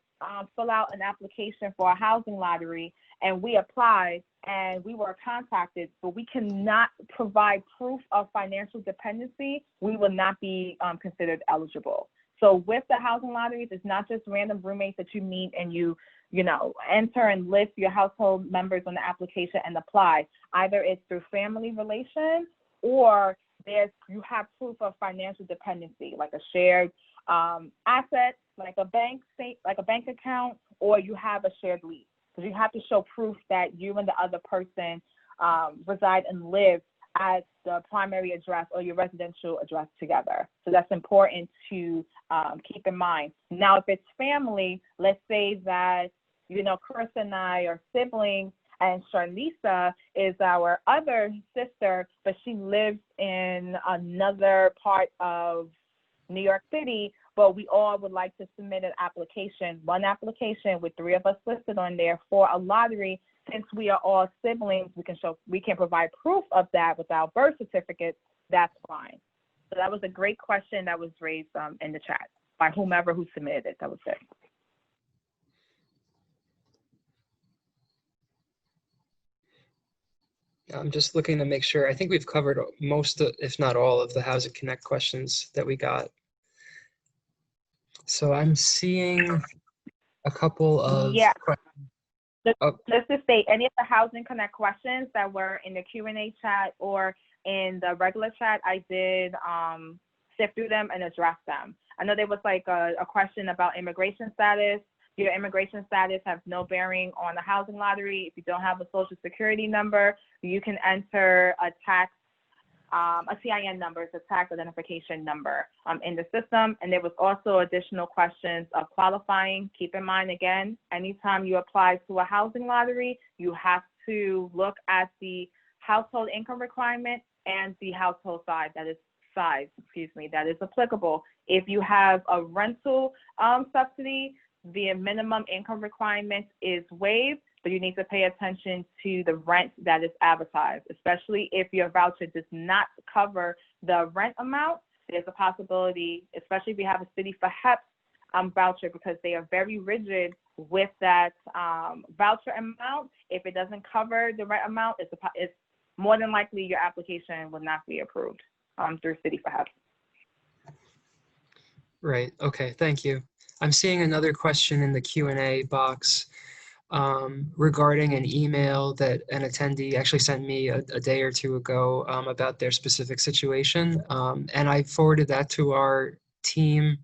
Speaker 3: fill out an application for a housing lottery, and we applied and we were contacted, but we cannot provide proof of financial dependency, we will not be considered eligible. So with the housing lotteries, it's not just random roommates that you meet and you enter and list your household members on the application and apply. Either it's through family relations, or you have proof of financial dependency, like a shared asset, like a bank account, or you have a shared lease. Because you have to show proof that you and the other person reside and live at the primary address or your residential address together. So that's important to keep in mind. Now, if it's family, let's say that, Chris and I are siblings, and Charlisa is our other sister, but she lives in another part of New York City, but we all would like to submit one application with 3 of us listed on there for a lottery. Since we are all siblings, we can provide proof of that without birth certificates. That's fine. So that was a great question that was raised in the chat by whomever who submitted it. That was it.
Speaker 1: I'm just looking to make sure. I think we've covered most, if not all, of the Housing Connect questions that we got. So I'm seeing a couple of questions.
Speaker 3: Let's just say any of the Housing Connect questions that were in the Q&A chat or in the regular chat, I did sift through them and address them. I know there was like a question about immigration status. Your immigration status has no bearing on the housing lottery. If you don't have a social security number, you can enter a CIN number, it's a tax identification number in the system. And there was also additional questions of qualifying. Keep in mind, again, anytime you apply to a housing lottery, you have to look at the household income requirement and the household size that is applicable. If you have a rental subsidy, the minimum income requirement is waived, but you need to pay attention to the rent that is advertised, especially if your voucher does not cover the rent amount. There's a possibility, especially if you have a City for HEP voucher, because they are very rigid with that voucher amount. If it doesn't cover the rent amount, it's more than likely your application will not be approved through City for HEP.
Speaker 1: Right. Okay. Thank you. I'm seeing another question in the Q&A box regarding an email that an attendee actually sent me a day or two ago about their specific situation. And I forwarded that to our team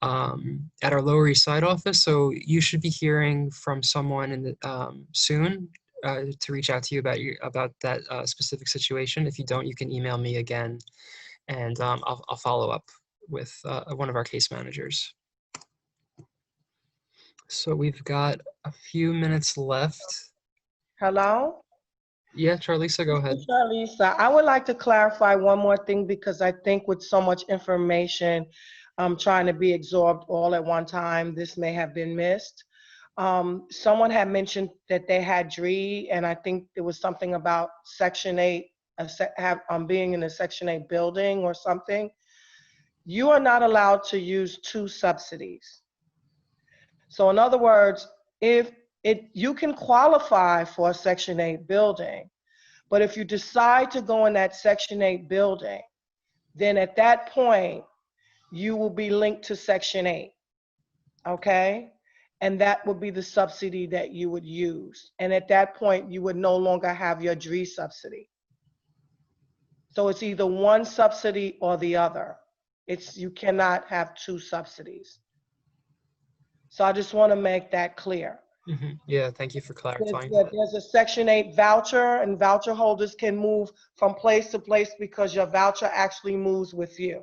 Speaker 1: at our Lower East Side office. So you should be hearing from someone in the, soon to reach out to you about that specific situation. If you don't, you can email me again, and I'll follow up with one of our case managers. So we've got a few minutes left.
Speaker 7: Hello?
Speaker 1: Yeah, Charlisa, go ahead.
Speaker 7: Charlisa, I would like to clarify one more thing, because I think with so much information trying to be absorbed all at one time, this may have been missed. Someone had mentioned that they had DRE, and I think it was something about Section 8, being in a Section 8 building or something. You are not allowed to use two subsidies. So in other words, you can qualify for a Section 8 building, but if you decide to go in that Section 8 building, then at that point, you will be linked to Section 8, okay? And that would be the subsidy that you would use. And at that point, you would no longer have your DRE subsidy. So it's either one subsidy or the other. You cannot have two subsidies. So I just want to make that clear.
Speaker 1: Yeah, thank you for clarifying.
Speaker 7: There's a Section 8 voucher, and voucher holders can move from place to place because your voucher actually moves with you.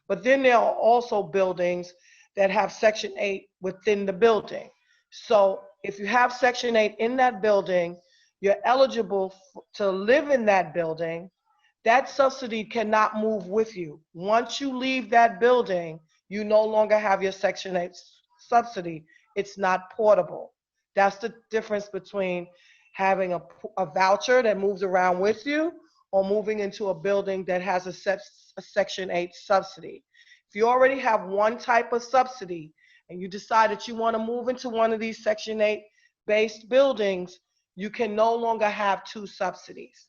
Speaker 7: But then there are also buildings that have Section 8 within the building. So if you have Section 8 in that building, you're eligible to live in that building. That subsidy cannot move with you. Once you leave that building, you no longer have your Section 8 subsidy. It's not portable. That's the difference between having a voucher that moves around with you or moving into a building that has a Section 8 subsidy. If you already have one type of subsidy and you decide that you want to move into one of these Section 8 based buildings, you can no longer have two subsidies.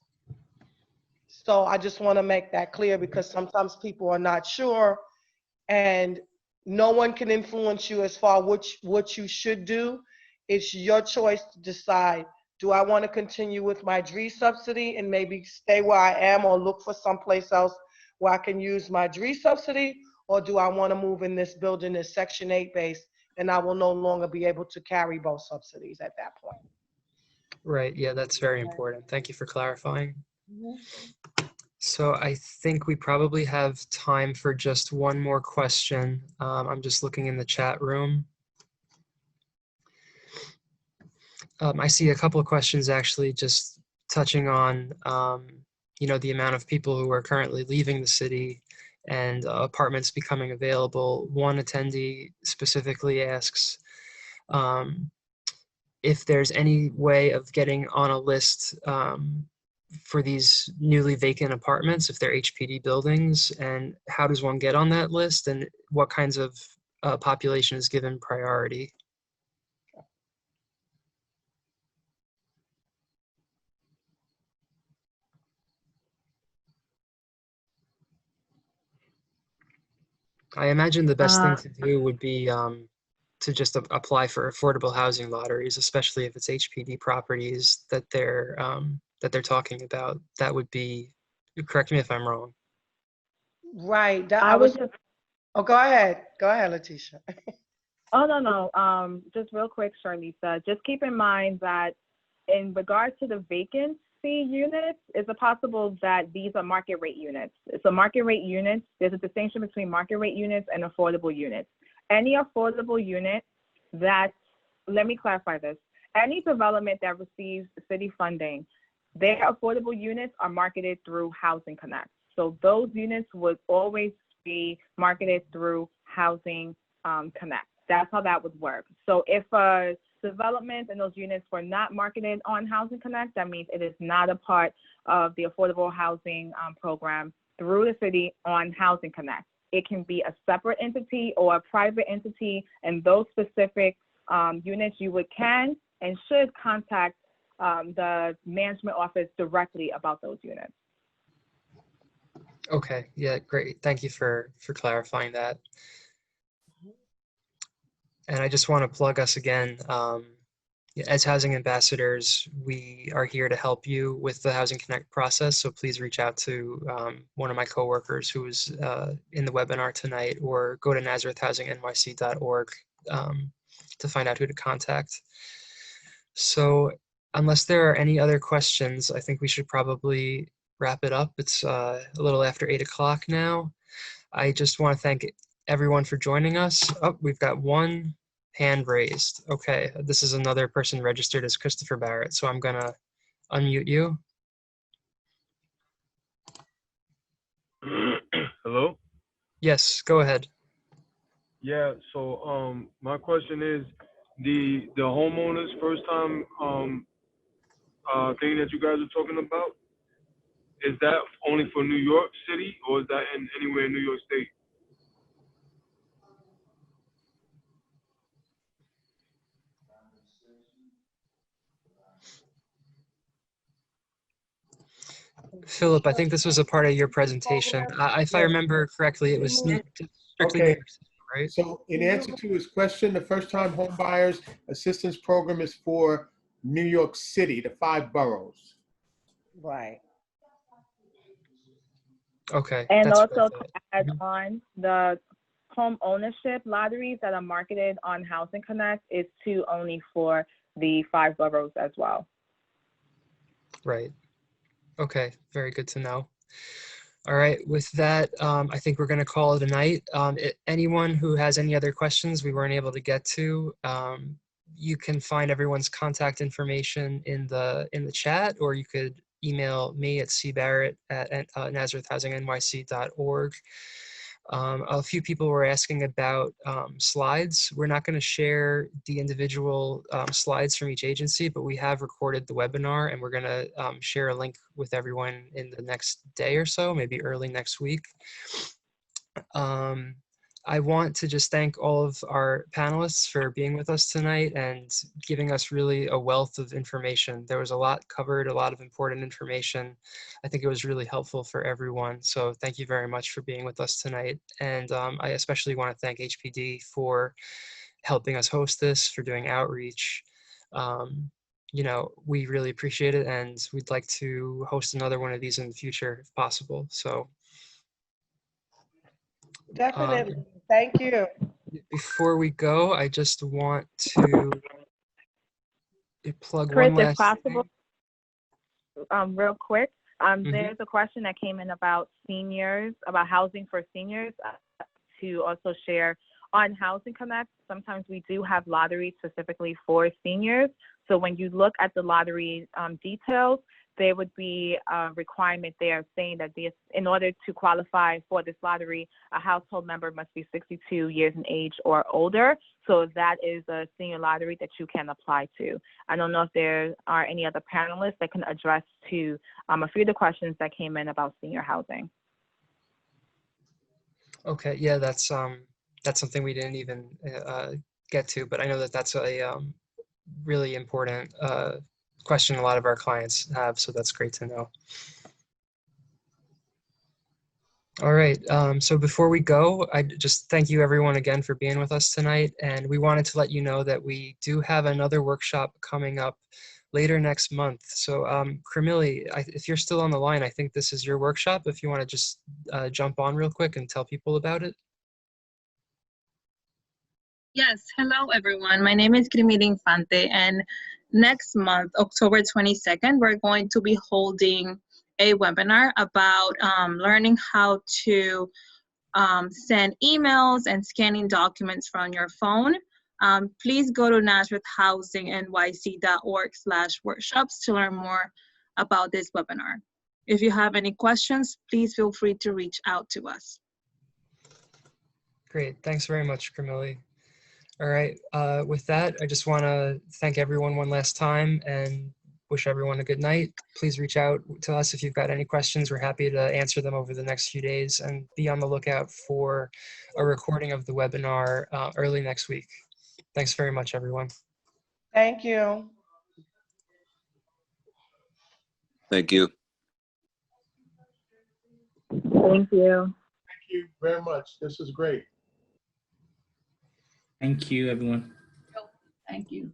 Speaker 7: So I just want to make that clear because sometimes people are not sure and no one can influence you as far what you should do. It's your choice to decide, do I want to continue with my DRE subsidy and maybe stay where I am or look for someplace else where I can use my DRE subsidy, or do I want to move in this building that's Section 8 based and I will no longer be able to carry both subsidies at that point?
Speaker 1: Right, yeah, that's very important. Thank you for clarifying. So I think we probably have time for just one more question. I'm just looking in the chat room. I see a couple of questions actually just touching on, the amount of people who are currently leaving the city and apartments becoming available. One attendee specifically asks if there's any way of getting on a list for these newly vacant apartments, if they're HPD buildings, and how does one get on that list, and what kinds of population is given priority? I imagine the best thing to do would be to just apply for affordable housing lotteries, especially if it's HPD properties that they're talking about. That would be, correct me if I'm wrong.
Speaker 7: Right.
Speaker 3: Oh,
Speaker 7: go ahead. Go ahead, Letitia.
Speaker 3: Oh, no. Just real quick, Charlisa, just keep in mind that in regards to the vacancy units, is it possible that these are market rate units? So market rate units, there's a distinction between market rate units and affordable units. Any affordable unit let me clarify this. Any development that receives city funding, their affordable units are marketed through Housing Connect. So those units would always be marketed through Housing Connect. That's how that would work. So if a development and those units were not marketed on Housing Connect, that means it is not a part of the affordable housing program through the city on Housing Connect. It can be a separate entity or a private entity, and those specific units you can and should contact the management office directly about those units.
Speaker 1: Okay, yeah, great. Thank you for clarifying that. And I just want to plug us again. As housing ambassadors, we are here to help you with the Housing Connect process. So please reach out to one of my coworkers who is in the webinar tonight, or go to nazarethhousingnyc.org to find out who to contact. So unless there are any other questions, I think we should probably wrap it up. It's a little after 8 o'clock now. I just want to thank everyone for joining us. Oh, we've got one hand raised. Okay, this is another person registered as Christopher Barrett, so I'm gonna unmute you.
Speaker 8: Hello?
Speaker 1: Yes, go ahead.
Speaker 8: Yeah, so my question is, the homeowners first time thing that you guys are talking about, is that only for New York City or is that in anywhere in New York State?
Speaker 1: Philip, I think this was a part of your presentation. If I remember correctly, it was strictly New
Speaker 2: Okay.
Speaker 1: York City, right?
Speaker 2: So in answer to his question, the first time home buyers assistance program is for New York City, the 5 boroughs.
Speaker 7: Right.
Speaker 1: Okay.
Speaker 3: And
Speaker 1: that's what I
Speaker 3: also
Speaker 1: thought.
Speaker 3: to add
Speaker 1: Mhm.
Speaker 3: on, the home ownership lotteries that are marketed on Housing Connect is too only for the 5 boroughs as well.
Speaker 1: Right. Okay. Very good to know. All right. With that, I think we're going to call it a night. Anyone who has any other questions we weren't able to get to, you can find everyone's contact information in the chat, or you could email me at cbarrett@nazarethhousingnyc.org. A few people were asking about slides. We're not going to share the individual slides from each agency, but we have recorded the webinar, and we're going to share a link with everyone in the next day or so, maybe early next week. I want to just thank all of our panelists for being with us tonight and giving us really a wealth of information. There was a lot covered, a lot of important information. I think it was really helpful for everyone. So thank you very much for being with us tonight. And I especially want to thank HPD for helping us host this, for doing outreach. You know, we really appreciate it, and we'd like to host another one of these in the future if possible. So
Speaker 7: Definitely. Thank you.
Speaker 1: before we go, I just want to plug
Speaker 3: Chris,
Speaker 1: one
Speaker 3: if
Speaker 1: last
Speaker 3: possible,
Speaker 1: thing.
Speaker 3: real quick,
Speaker 1: Mhm.
Speaker 3: there's a question that came in about seniors, about housing for seniors, to also share on Housing Connect. Sometimes we do have lotteries specifically for seniors. So when you look at the lottery details, there would be a requirement there saying that in order to qualify for this lottery, a household member must be 62 years in age or older. So that is a senior lottery that you can apply to. I don't know if there are any other panelists that can address to a few of the questions that came in about senior housing.
Speaker 1: Okay, yeah, that's something we didn't even get to, but I know that that's a really important question a lot of our clients have, so that's great to know. All right, so before we go, I just thank you everyone again for being with us tonight, and we wanted to let you know that we do have another workshop coming up later next month. So Camille, if you're still on the line, I think this is your workshop, if you want to just jump on real quick and tell people about it.
Speaker 9: Yes, hello everyone. My name is Camille Infante, and next month, October 22nd, we're going to be holding a webinar about learning how to send emails and scanning documents from your phone. Please go to nazarethhousingnyc.org/workshops to learn more about this webinar. If you have any questions, please feel free to reach out to us.
Speaker 1: Great, thanks very much, Camille. All right, with that, I just want to thank everyone one last time and wish everyone a good night. Please reach out to us if you've got any questions. We're happy to answer them over the next few days, and be on the lookout for a recording of the webinar early next week. Thanks very much, everyone.
Speaker 7: Thank you.
Speaker 6: Thank you.
Speaker 3: Thank you.
Speaker 2: Thank you very much. This is great.
Speaker 5: Thank you, everyone.
Speaker 10: Thank you.